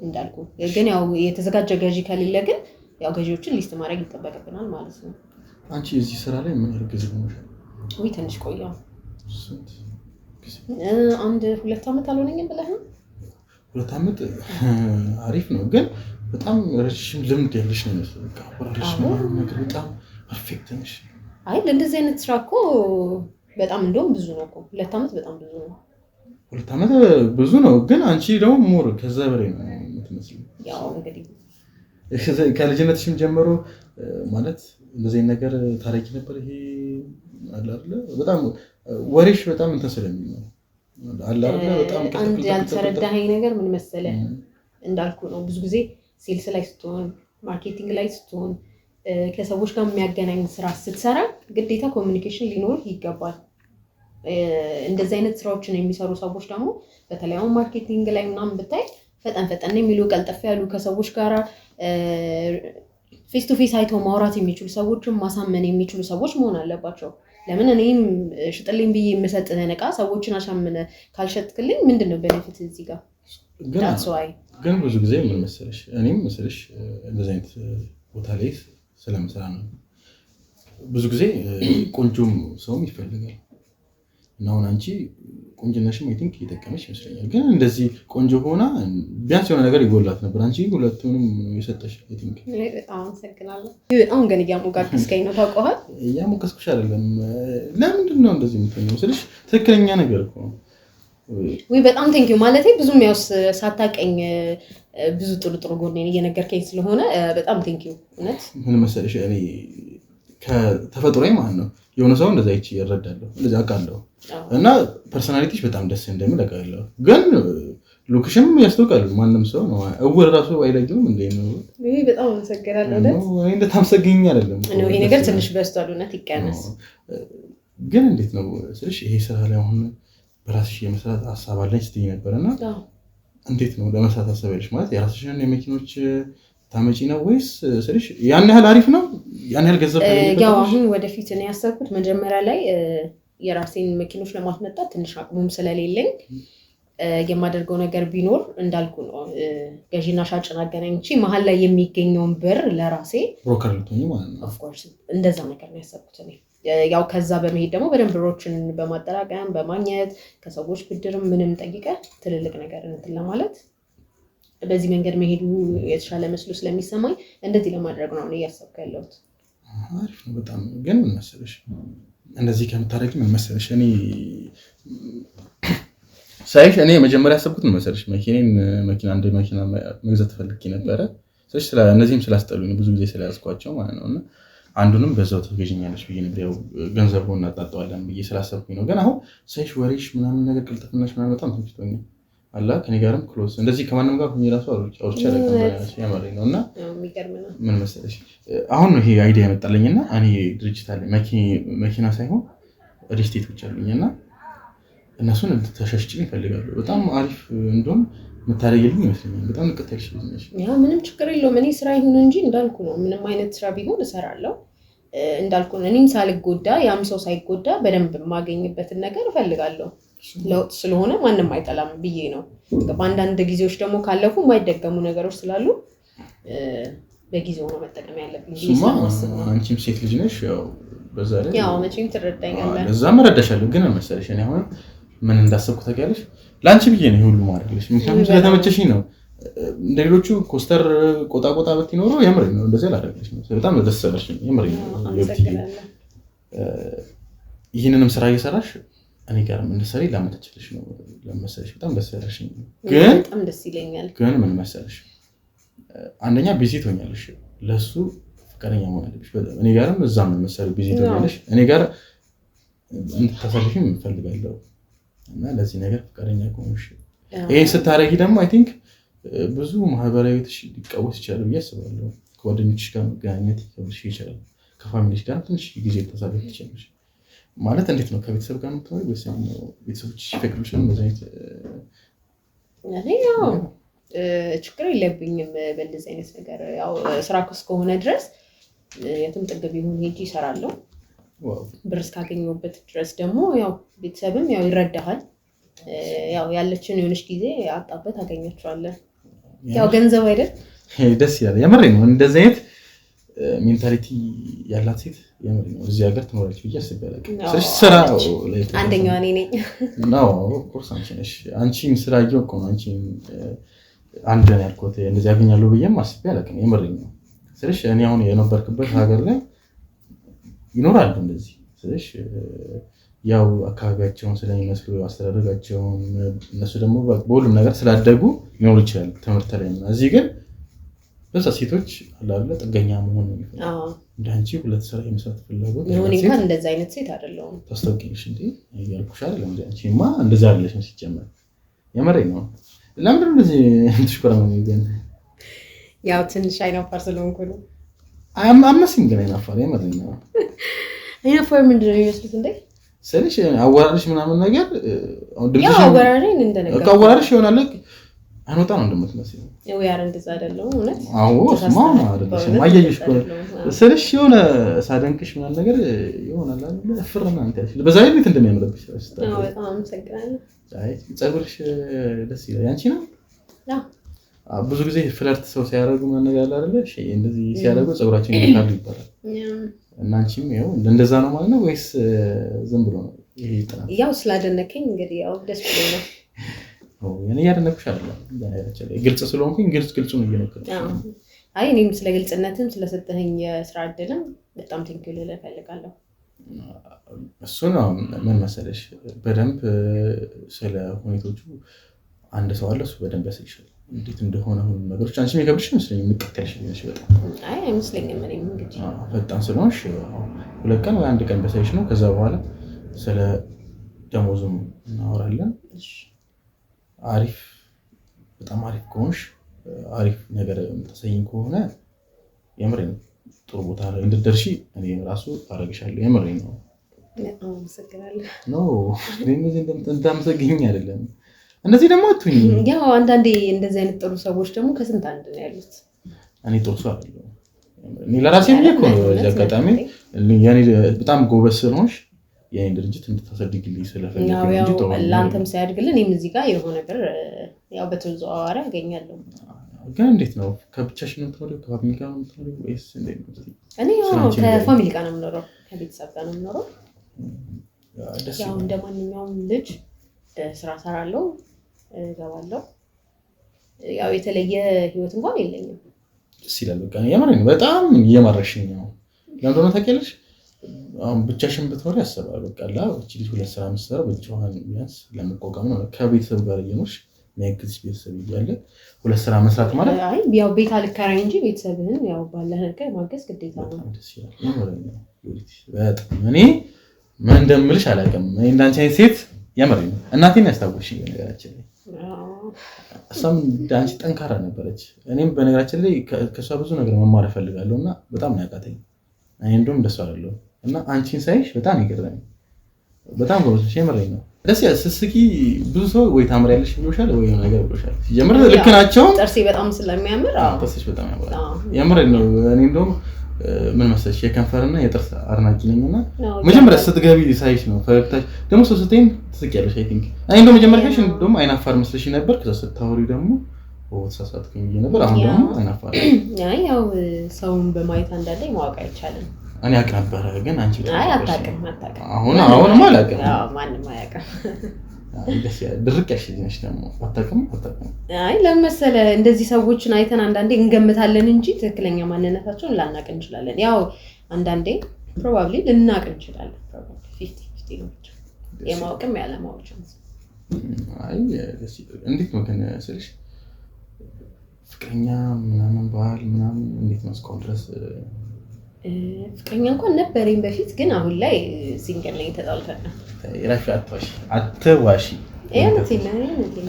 እንዳልኩ ግን ያው የተዘጋጀ ገዢ ከሌለ ግን ያው ገዢዎችን ሊስት ማድረግ ይጠበቅብናል ማለት ነው አንቺ እዚህ ስራ ላይ ምን ያህል ጊዜ ሆነሻል ወይ ትንሽ ቆየው አንድ 2 አመት አልሆነኝም ብለህ ነው 2 አመት አሪፍ ነው ግን በጣም ረጅም ልምድ ያለሽ ነው የሚመስለው ነገር በጣም ፐርፌክት ነሽ አይ ለእንደዚህ አይነት ስራ እኮ በጣም እንደውም ብዙ ነው እኮ 2 አመት በጣም ብዙ ነው 2 አመት ብዙ ነው ግን አንቺ ደግሞ ሞር ከዛ በላይ ነው የምትመስለው ያው እንግዲህ ከልጅነትሽም ጀምሮ ማለት እንደዚህ ነገር ታሪክ ነበር ይሄ አለ አይደል በጣም ወሬሽ በጣም እንትን ስለሚል ነው አለ አይደል በጣም አንድ ያልተረዳኸኝ ነገር ምን መሰለህ እንዳልኩ ነው ብዙ ጊዜ ሴልስ ላይ ስትሆን ማርኬቲንግ ላይ ስትሆን ከሰዎች ጋር የሚያገናኝ ስራ ስትሰራ ግዴታ ኮሚኒኬሽን ሊኖር ይገባል እንደዚህ አይነት ስራዎችን የሚሰሩ ሰዎች ደግሞ በተለይ አሁን ማርኬቲንግ ላይ ምናምን ብታይ ፈጠን የሚሉ ቀልጠፍ ያሉ ከሰዎች ጋር ፌስ ቱ ፌስ አይተው ማውራት የሚችሉ ሰዎችን ማሳመን የሚችሉ ሰዎች መሆን አለባቸው ለምን እኔም ሽጥልኝ ብዬ የምሰጥህ ነቃ ሰዎችን አሻምነ ካልሸጥክልኝ ምንድነው ቤኔፊት እዚህ ጋር ግን ብዙ ጊዜ ምን መሰለሽ እኔም መሰለሽ እንደዚህ አይነት ቦታ ላይ ስለምሰራ ነው ብዙ ጊዜ ቆንጆም ሰውም ይፈልጋል እና አሁን አንቺ ቆንጆነሽም አይ ቲንክ እየተጠቀመሽ ይመስለኛል ግን እንደዚህ ቆንጆ ሆና ቢያንስ የሆነ ነገር ይጎላት ነበር አንቺ ሁለቱንም የሰጠሽ አይ ቲንክ በጣም አመሰግናለሁ በጣም ግን እያሞጋገስከኝ ነው ታውቀዋል እያሞጋገስኩሽ አይደለም ለምንድን ነው እንደዚህ የምትሆኚው ስልሽ ትክክለኛ ነገር እኮ ነው ወይ በጣም ቴንክ ዩ ማለቴ ብዙም ያው ሳታቀኝ ብዙ ጥሩ ጎኔን እየነገርከኝ ስለሆነ በጣም ቴንክ ዩ እውነት ምን መሰለሽ እኔ ከተፈጥሮዬ ማለት ነው የሆነ ሰው እንደዛ ይቺ ይረዳለሁ እንደዛ አውቃለሁ እና ፐርሰናሊቲሽ በጣም ደስ እንደሚል አውቃለሁ ግን ሉክሽም ያስተውቃል ማንንም ሰው ነው እውር ራሱ አይለኝም እንዴ ነው ወይ በጣም አመሰግናለሁ እውነት እኔ እንደታመሰግኝ አይደለም ነው ይሄ ነገር ትንሽ በስቷል እውነት ይቀነስ ግን እንዴት ነው ስልሽ ይሄ ስራ ላይ አሁን በራስሽ የመስራት ሐሳብ አለኝ ስትይ ነበርና እንዴት ነው ለመስራት ሐሳብሽ ማለት የራስሽን የመኪኖች ታመጪ ነው ወይስ ስልሽ ያን ያህል አሪፍ ነው ያን ያህል ገንዘብ ያው አሁን ወደፊት እኔ ያሰብኩት መጀመሪያ ላይ የራሴን መኪኖች ለማስመጣት ትንሽ አቅሙም ስለሌለኝ የማደርገው ነገር ቢኖር እንዳልኩ ነው ገዢና ሻጭን አገናኝቼ መሀል ላይ የሚገኘውን ብር ለራሴ ብሮከር ልትሆኚ ማለት ነው ኦፍ ኮርስ እንደዛ ነገር ነው ያሰብኩት እኔ ያው ከዛ በመሄድ ደግሞ በደንብ ብሮችን በማጠራቀም በማግኘት ከሰዎች ብድርም ምንም ጠይቀ ትልልቅ ነገር እንትን ለማለት በዚህ መንገድ መሄዱ የተሻለ መስሎ ስለሚሰማኝ እንደዚህ ለማድረግ ነው እያሰብኩ ያለሁት አሪፍ ነው በጣም ግን ምን መሰለሽ እንደዚህ ከምታረጊ ምን መሰለሽ እኔ ሳይሽ እኔ መጀመሪያ ያሰብኩት ምን መሰለሽ መኪና አንድ መኪና መግዛት ፈልጌ ነበረ ስለዚህ እነዚህም ስላስጠሉኝ ብዙ ጊዜ ስለያዝኳቸው ማለት ነውና አንዱንም በዛው ተገኘኛለሽ ብዬ ነበር ያው ገንዘቡን እናጣጣዋለን ብዬ ስላሰብኩኝ ነው ግን አሁን ሳይሽ ወሬሽ ምናምን ነገር ቅልጥፍናሽ ምናምን በጣም ተመችቶኛል አላ ከኔ ጋርም ክሎዝ እንደዚህ ከማንም ጋር ሆኜ ራሱ አውርቼ ያመረኝ ነውና ምን መሰለሽ አሁን ነው ይሄ አይዲያ ያመጣልኝና እኔ ድርጅት አለ መኪና ሳይሆን ሪስቴቶች አሉኝና እነሱን ተሸሽጭልኝ እፈልጋለሁ በጣም አሪፍ እንደውም መታረግልኝ ይመስለኛል በጣም ንቀታሽ ነሽ ያ ምንም ችግር የለውም እኔ ስራ ይሁን እንጂ እንዳልኩ ነው ምንም አይነት ስራ ቢሆን እሰራለሁ እንዳልኩ ነው እኔም ሳልጎዳ ያም ሰው ሳይጎዳ በደንብ ማገኝበትን ነገር እፈልጋለሁ ለውጥ ስለሆነ ማንንም አይጠላም ብዬ ነው በአንዳንድ ጊዜዎች ደግሞ ካለፉ የማይደገሙ ነገሮች ስላሉ በጊዜው ነው መጠቀም ያለብኝ ስለማስብ ነው አንቺም ሴት ልጅ ነሽ ያው በዛ ላይ ያው መቼም ትረዳኛለህ ለዛም እረዳሻለሁ ግን መሰለሽ እኔ አሁን ምን እንዳሰብኩ ታውቂያለሽ ላንቺ ብዬ ነው ሁሉ ማድረግልሽ ምክንያቱም ስለተመቸሽኝ ነው እንደሌሎቹ ኮስተር ቆጣ በትኖሩ የምር ነው እንደዚህ አላደርግልሽ ነው በጣም ደስ አለሽኝ የምር ነው ይሄንንም ስራ እየሰራሽ እኔ ጋር ምን እንደሰሪ ላመጣችልሽ ነው ለምሳሌ በጣም ደስ ያለሽኝ ግን በጣም ደስ ይለኛል ግን ምን መሰለሽ አንደኛ ቢዚ ትሆኛለሽ ለሱ ፍቅረኛ መሆን አለብሽ እኔ ጋርም እዛ ምን መሰለሽ ቢዚ ትሆኛለሽ እኔ ጋር እንድታሳልፊም እፈልጋለሁ እና ለዚህ ነገር ፍቅረኛ ከሆንሽ ይሄን ስታረጊ ደግሞ አይ ቲንክ ብዙ ማህበራዊ ሊቀወስ ይችላል ብዬ አስባለሁ ከጓደኞችሽ ጋር መገናኘት ይችላል ከፋሚሊሽ ጋር ትንሽ ጊዜ ተሳልፈሽ ትችላለሽ ማለት እንዴት ነው ከቤተሰብ ጋር ነው ወይስ ነው ቤተሰቦች ይፈቅዱልሻል ማለት ያው ችግር የለብኝም በእንደዚህ አይነት ነገር ያው ስራ እስከሆነ ድረስ የትም ጥግብ ይሁን ሄጂ ይሰራለሁ ብር እስካገኘሁበት ድረስ ደግሞ ያው ቤተሰብም ያው ይረዳሃል ያው ያለችን የሆነች ጊዜ አጣበት አገኛቸዋለን። ያው ገንዘብ አይደል ደስ ይላል። የምሬን ነው። እንደዚህ አይነት ሜንታሊቲ ያላት ሴት የምሬን ነው እዚህ ሀገር ትኖራለች ብዬ አስቤያለሁ። ስለዚህ ስራ አንደኛዋ እኔ ነኝ ነው ኦፍኮርስ አንቺ ነሽ። አንቺም ስላየው እኮ ነው አንቺም አንድ ነው ያልኩት እንደዚህ ያገኛለሁ ብዬም አስቤ አላውቅም። የምሬን ነው። ስለዚህ እኔ አሁን የነበርክበት ሀገር ላይ ይኖራሉ እንደዚህ። ስለዚህ ያው አካባቢያቸውን ስለሚመስሉ አስተዳደጋቸውን እነሱ ደግሞ በሁሉም ነገር ስላደጉ ሊኖር ይችላል ትምህርት ላይ እና እዚህ ግን በዛ ሴቶች አላለ ጥገኛ መሆን ነው የሚፈልገው። እንዳንቺ ሁለት ስራ የመስራት ፍላጎት ነው። እኔ እንኳን እንደዛ አይነት ሴት አይደለሁም። ታስተውቂሽ እንዴ ያልኩሽ አይደለም እንዴ አንቺማ እንደዛ አይደለሽም ሲጀመር። የምሬን ነው። ለምንድን ነው እንደዚህ እንትሽኮራም ነው? ያው ትንሽ አይናፋር ስለሆንኩ ነው። አመሲም ግን አይናፋር የምሬን ነው። አይናፋር ምንድን ነው የሚመስሉት እንዴ? ስለሽ አወራርሽ ምናምን ነገር ያው አወራረኝ እንደነገርኩህ አወራርሽ ይሆናል አንወጣ ነው እንደምትመስለው። ያው ያር እንደዛ አይደለም እውነት። አዎ ስማማ አይደለም አያየሽ እኮ ስለሽ የሆነ ሳደንቅሽ ምናምን ነገር ይሆናል አይደል? ፍርና አንተ ያልሽ በዛ ላይ እንዴት እንደሚያምርብሽ ታስታ። አዎ በጣም አመሰግናለሁ። አይ ፀጉርሽ ደስ ይላል። ያንቺ ነው? አዎ ብዙ ጊዜ ፍለርት ሰው ሲያደርጉ ምናምን ነገር አለ አይደል? እሺ እንደዚህ ሲያደርጉ ፀጉራቸውን ይነካሉ ይባላል። እና አንቺም ያው እንደዛ ነው ማለት ነው ወይስ ዝም ብሎ ነው? ይሄ ጥናት ያው ስላደነከኝ እንግዲህ ያው ደስ ብሎኝ ነው። እኔ ያደነኩሽ አይደለም ግልጽ ስለሆንኩኝ ግልጹን እየነገርኩሽ። አይ እኔም ስለ ግልጽነትም ስለሰጠኸኝ የስራ እድልም በጣም ቴንኪው ልልህ እፈልጋለሁ። እሱ ነው ምን መሰለሽ በደንብ ስለ ሁኔታዎቹ አንድ ሰው አለ እሱ በደንብ ያስልሻል እንዴት እንደሆነ ሁሉ ነገሮች። አንቺ የሚከብድሽ መስለኝ የምትቀጥልሽ ነሽ በጣም። አይ አይመስለኝም። እኔም እንግዲህ ፈጣን ስለሆንሽ ሁለት ቀን ወይ አንድ ቀን በሳይሽ ነው። ከዛ በኋላ ስለ ደሞዙም እናወራለን። አሪፍ በጣም አሪፍ ከሆንሽ አሪፍ ነገር ተሰይኝ ከሆነ የምሬን ጥሩ ቦታ ላይ እንድትደርሺ እኔ ራሱ አረጋግሻለሁ። የምሬን ነው። በጣም አመሰግናለሁ። ነው እንደዚህ እንደምታመሰግኝ አይደለም እንደዚህ ደግሞ አትሁኝ። ያው አንዳንዴ እንደዚህ አይነት ጥሩ ሰዎች ደግሞ ከስንት አንድ ነው ያሉት። እኔ ጥሩ ሰው አይደለም። እኔ ለራሴ እኮ አጋጣሚ ያኔ በጣም ጎበዝ ስለሆንሽ የኔን ድርጅት እንድታሳድግልኝ ስለፈለኩ እንጂ ተው ለአንተም ሳያድግልኝ እኔም እዚህ ጋር የሆነ ነገር ያው በተዘዋዋሪ አገኛለሁ። ግን እንዴት ነው ከብቻሽ ነው የምትኖሪው? ከፋሚሊ ጋር ነው የምትኖሪው ወይስ እንዴት ነው? እኔ ከፋሚሊ ጋር ነው የምኖረው፣ ከቤተሰብ ጋር ነው የምኖረው። ያው እንደማንኛውም ልጅ ስራ ሰራለሁ፣ እገባለሁ። ያው የተለየ ህይወት እንኳን የለኝም። ደስ ይላል። በቃ የምሬን በጣም እየመረሽኝ ነው። ለምን ነው ታውቂያለሽ? አሁን ብቻሽን ብትኖሪ ያሰባል በቃ እቺ ልጅ ሁለት ስራ መስራት ብቻዋን ቢያንስ ለመቋቋም ነው። ከቤተሰብ ጋር እየኖርሽ የሚያግዝሽ ቤተሰብ እያለ ሁለት ስራ መስራት ማለት አይ ያው ቤት አልከራይ እንጂ ቤተሰብህን ያው ባለህ ነገር ማገዝ ግዴታ ነው። ደስ ይላል። የምሬን ነው። በጣም እኔ ምን እንደምልሽ አላውቅም። እኔ እንዳንቺ አይነት ሴት የምሬን ነው። እናቴን ያስታወስሽኝ ነገራችን ላይ እሷም ዳንቺ ጠንካራ ነበረች። እኔም በነገራችን ላይ ከሷ ብዙ ነገር መማር እፈልጋለሁና በጣም ነው ያቃተኝ። እኔ እንደውም ደስ አላለሁ እና አንቺን ሳይሽ በጣም ይገርመኝ። በጣም ጎበዝ የምሬን ነው። ደስ ያለ ስስቂ ብዙ ሰው ወይ ታምሪያለሽ ብሎሻል ወይ የሆነ ነገር ብሎሻል። የምር ልክ ናቸው። ጥርሴ በጣም ስለሚያምር ጥርስሽ በጣም ያምራል። የምሬን ነው። እኔ እንደውም ምን መሰለሽ የከንፈርና የጥርስ አድናቂ ነኝና መጀመሪያ ስትገቢ ሳይሽ ነው ፈገግታሽ ደግሞ ሰው ስትይኝ ትስቂያለሽ። አይ ቲንክ እኔ እንደውም መጀመሪያሽ እንደውም አይናፋር መስለሽ ነበር። ከዛ ስታወሪ ደግሞ ተሳሳትኩኝ ብዬሽ ነበር። አሁን ደግሞ አይናፋር አይ ያው ሰውን በማየት አንዳንዴ ማወቅ አይቻልም። እኔ አውቅ ነበረ ግን አንቺ አይ አታውቅም። አሁን አላውቅም። አዎ ማንንም አያውቅም። ደስ ያለ ድርቅ ያሽልሽ ደግሞ አታውቅም። አይ ለምን መሰለህ እንደዚህ ሰዎችን አይተን አንዳንዴ እንገምታለን እንጂ ትክክለኛ ማንነታቸውን ላናውቅ እንችላለን። ያው አንዳንዴ ፕሮባብሊ ልናውቅ እንችላለን። ፕሮባብሊ 50-50 ነው ብቻ የማወቅም ያለማወቅ ቻንስ። አይ ደስ ይላል። እንዴት ነው ግን ስልሽ ፍቅረኛ ምናምን ባል ምናምን እንዴት ነው እስካሁን ድረስ? ፍቅረኛ እንኳን ነበረኝ በፊት ግን አሁን ላይ ሲንግል ነኝ። ተጣልተን ነው። ይራሽ አትዋሺ።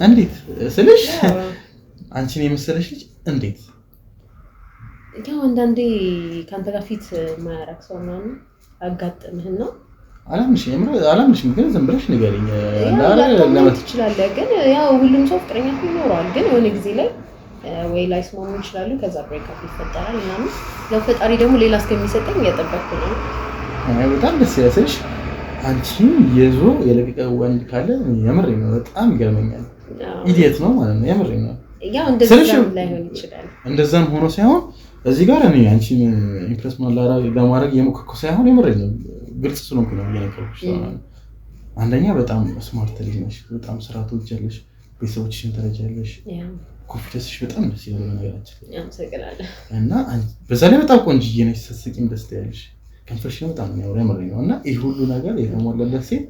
እንዴት ስልሽ አንቺን የመሰለሽ ልጅ እንዴት ያው አንዳንዴ ካንተ ጋር ፊት ማያረክ ሰው ምናምን አጋጥምህና አላምንሽም ግን ዝም ብለሽ ንገሪኝ። ለምን ትችላለህ? ግን ያው ሁሉም ሰው ፍቅረኛ ይኖረዋል። ግን የሆነ ጊዜ ላይ ወይ ላይ ስማሙ ይችላሉ። ከዛ ብሬክአፕ ይፈጠራል ምናምን። ያው ፈጣሪ ደግሞ ሌላ እስከሚሰጠኝ እየጠበቅኩ ነው። በጣም ደስ ይላልሽ። አንቺ የዞ የለቀቀ ወንድ ካለ የምሬ ነው በጣም ይገርመኛል። ኢዲየት ነው ማለት ነው የምሬ ነው። ያው እንደዛም ላይሆን ይችላል። እንደዛም ሆኖ ሳይሆን እዚህ ጋር እኔ አንቺን ኢምፕረስ ለማድረግ የሞከርኩ ሳይሆን የምሬ ነው ግልጽ ስለሆንኩ ነው እየነገርኩሽ። አንደኛ በጣም ስማርት ልጅ ነሽ፣ በጣም ስራ ትወጃለሽ፣ ቤተሰቦችሽን ትረጃለሽ፣ ኮንፊደንስሽ በጣም ደስ ይላል ነገራችን እና በዛ ላይ በጣም ቆንጅዬ ነሽ፣ ስትስቂም ደስ ትያለሽ፣ ከንፈርሽ በጣም የሚያምር የምሬ ነው። እና ይህ ሁሉ ነገር የተሞላለት ሴት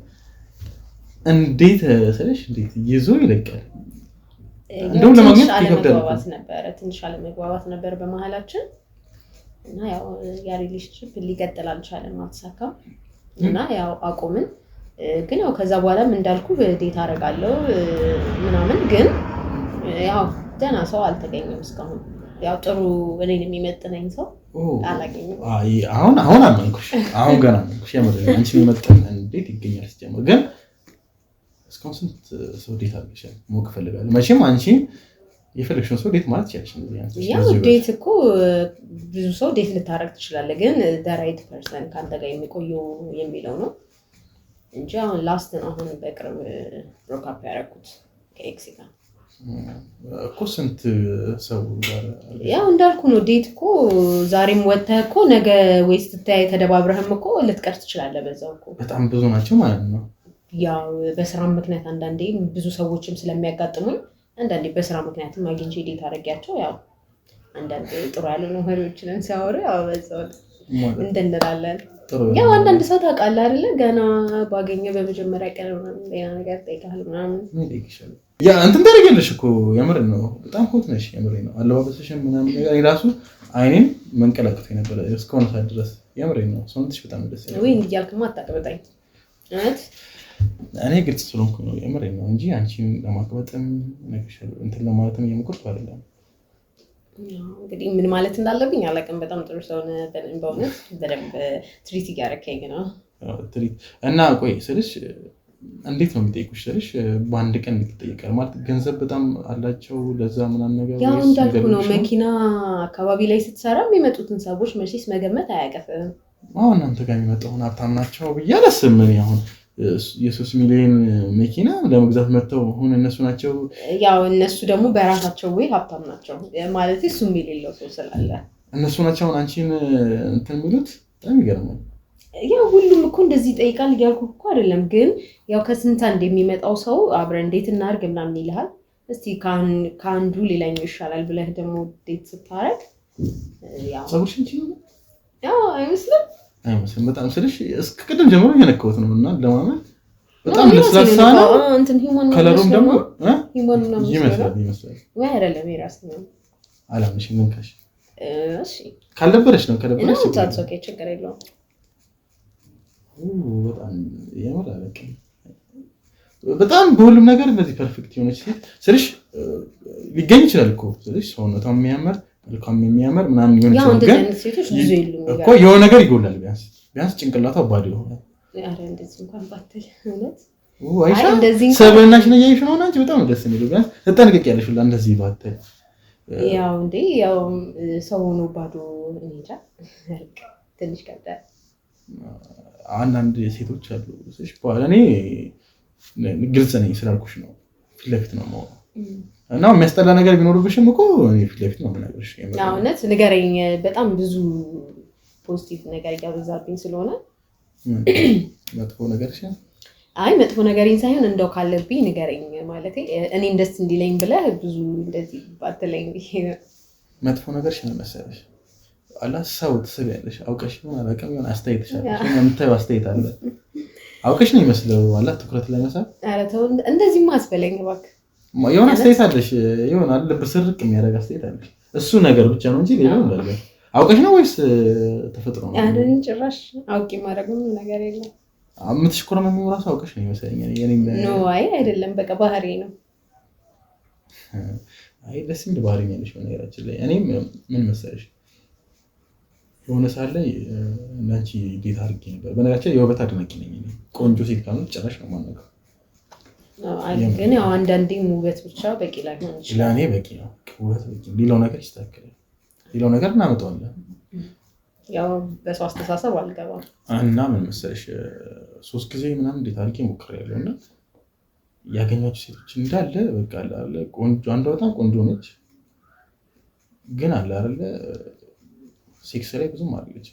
እንዴት ስለሽ እንዴት ይዞ ይለቃል? እንደው ለማግኘት አለመግባባት ነበረ፣ ትንሽ አለመግባባት ነበር በመሀላችን እና ያው ያ ሪሌሽንሺፕ ሊቀጥል አልቻለም፣ አልተሳካም እና ያው አቆምን። ግን ያው ከዛ በኋላም እንዳልኩ ዴት አደርጋለሁ ምናምን፣ ግን ያው ደህና ሰው አልተገኘም እስካሁን። ያው ጥሩ እኔን የሚመጥነኝ ሰው አላገኘም። አሁን አመንኩሽ፣ አሁን ገና አመንኩሽ። የምር አንቺ የሚመጥን እንዴት ይገኛል? ሲጀምር ግን እስካሁን ስንት ሰው ዴት አድርገሻል? ሞቅ እፈልጋለሁ። መቼም አንቺ የፈለግሽውን ሰው ዴት ማለት ይችላልሽ። ያው ዴት እኮ ብዙ ሰው ዴት ልታረግ ትችላለህ፣ ግን the right person ካንተ ጋር የሚቆየው የሚለው ነው እንጂ አሁን ላስት ነው አሁን በቅርብ ብሮክ አፕ ያደረኩት ከኤክስ ጋር እኮ። ስንት ሰው ጋር ያው እንዳልኩ ነው ዴት እኮ ዛሬም ወጥተህ እኮ ነገ ወይ ስትታይ ተደባብረህም እኮ ልትቀር ትችላለህ። በዛው እኮ በጣም ብዙ ናቸው ማለት ነው። ያው በስራ ምክንያት አንዳንዴ ብዙ ሰዎችም ስለሚያጋጥሙኝ አንዳንዴ በስራ ምክንያትም አግኝቼ ዴት አደረጋቸው። ያው አንዳንዴ ጥሩ ያልሆኑ ወሬዎችን ሲያወሩ ያው በዛው እንደንላለን። ያው አንዳንድ ሰው ታውቃለህ አይደለ? ገና ባገኘ በመጀመሪያ ቀን ሌላ ነገር ጠይቃለህ ምናምን ያ እንትን ታደርጊያለሽ እኮ የምር ነው። በጣም ሆት ነሽ የምር ነው። አለባበስሽም ምናምን ነገር እራሱ አይኔን መንቀለቅቶ ነበር እስከሆነ ሰዓት ድረስ የምር ነው። ሰውነትሽ በጣም ደስ ይላል። ወይ እንዲህ ያልክማ አታቀበጣኝ ማለት እኔ ግልጽ ስለሆንኩ ነው የምር ነው እንጂ አንቺን ለማቅበጥም ነገርሻል እንትን ለማለትም እየሞከርኩ አይደለም። እንግዲህ ምን ማለት እንዳለብኝ አላውቅም። በጣም ጥሩ ሰው ነህ በእውነት በደንብ ትሪት እያደረከኝ ነው። ትሪት እና ቆይ ስልሽ እንዴት ነው የሚጠይቁሽ ስልሽ በአንድ ቀን እንድትጠይቃል ማለት ገንዘብ በጣም አላቸው ለዛ ምናምን ነገር ያው እንዳልኩ ነው። መኪና አካባቢ ላይ ስትሰራ የሚመጡትን ሰዎች መቼስ መገመት አያቀፍም። አሁን እናንተ ጋር የሚመጣውን ሀብታም ናቸው ብዬ አላስብም። እኔ አሁን የ3 ሚሊዮን መኪና ለመግዛት መጥተው አሁን እነሱ ናቸው። ያው እነሱ ደግሞ በራሳቸው ወይ ሀብታም ናቸው ማለት እሱም የሌለው ሰው ስላለ እነሱ ናቸው አሁን አንቺን እንትን የሚሉት። በጣም ይገርማል። ያው ሁሉም እኮ እንደዚህ ይጠይቃል እያልኩ እኮ አይደለም፣ ግን ያው ከስንት አንድ የሚመጣው ሰው አብረን እንዴት እናድርግ ምናምን ይልሃል። እስቲ ከአንዱ ሌላኛው ይሻላል ብለህ ደግሞ ዴት ስታረግ ያው ፀጉርሽን ቺ ያው አይመስልም በጣም ስልሽ እስከ ቅድም ጀምሮ እየነካሁት ነው እና ለማመን በጣም ለስላሳ ነው። ከለሩም ደግሞ ይመስላል ወይ አይደለም የራስ ነው አላምንሽም። መንካሽ እሺ ካልደበረሽ ነው ከደበረሽ ችግር የለውም። በጣም ያመራለች በጣም በሁሉም ነገር እንደዚህ ፐርፌክት የሆነች ሴት ስልሽ ሊገኝ ይችላል እኮ ስልሽ ሰውነቷም የሚያምር መልካም የሚያምር ምናምን ይሆን ይችላል። ግን ሴቶች ብዙ የሉም እኮ የሆነ ነገር ይጎላል። ቢያንስ ጭንቅላቷ ባዶ ይሆናል። አረ እንደዚህ እንኳን ባትል እውነት አይሻ ሰበናሽ ነው ያይሽ ነው አንቺ በጣም ደስ የሚለው ቢያንስ ተጠንቀቂያለሽ ሁላ እንደዚህ ባትል ያው እንዴ ያው ሰው ሆኖ ባዶ እንጃ ትንሽ ከብዳል። አንዳንድ ሴቶች አሉ እሺ በኋላ እኔ ግልጽ ነኝ ስላልኩሽ ነው ፊት ለፊት ነው ማለት እና የሚያስጠላ ነገር ቢኖርብሽም እኮ ፊት ለፊት ነው የምነግርሽ። ያው እውነት ንገረኝ። በጣም ብዙ ፖዚቲቭ ነገር እያበዛብኝ ስለሆነ መጥፎ ነገርሽ አይ መጥፎ ነገሬን ሳይሆን እንደው ካለብኝ ንገረኝ ማለቴ እኔን ደስ እንዲለኝ ብለህ ብዙ እንደዚህ ባትለኝ ብዬ መጥፎ ነገርሽ ነው መሰለሽ አላ ሰው ትስቢያለሽ አውቀሽ ነው አላውቅም የሆነ አስተያየትሻለሽ የምታየው አስተያየት አለ አውቀሽ ነው ይመስለው አላ ትኩረት ለመሳብ ኧረ ተው እንደዚህማ አስበለኝ እባክህ። የሆነ አስተያየት አለሽ ይሆናል ልብ ስርቅ የሚያደርግ አስተያየት አለሽ እሱ ነገር ብቻ ነው እንጂ ሌላው እንዳለ አውቀሽ ነው ወይስ ተፈጥሮ ነው? አረኝ ጭራሽ አውቄ ማድረግ ነው ነገር የለም። አምትሽኮረም የሚወራው አውቀሽ ነው ይመስለኛል። የኔም ኖ አይ አይደለም በቃ ባህሪ ነው። አይ ደስ የሚል ባህሪ ነው ያለሽ በነገራችን ላይ። እኔም ምን መሰለሽ የሆነ ሰዓት ላይ ላንቺ ዴት አድርጌ ነበር። በነገራችን ላይ የውበት አድናቂ ነኝ እኔ። ቆንጆ ሴት ካለች ጭራሽ ነው ማነው ግን ያው አንዳንዴ ውበት ብቻ በቂ ላይሆን ይችላል። ለእኔ በቂ ነው ውበት በቂ። ሌላው ነገር ይስተካከላል። ሌላው ነገር እናመጣዋለን። ያው በሰው አስተሳሰብ አልገባም እና ምን መሰለሽ 3 ጊዜ ምናምን እንዴት አድርጌ ሞክሬያለሁና ያገኛችሁ ሴቶች እንዳለ በቃ አለ ቆንጆ አንዷ በጣም ቆንጆ ነች ግን አለ አይደለ ሴክስ ላይ ብዙም አይደለች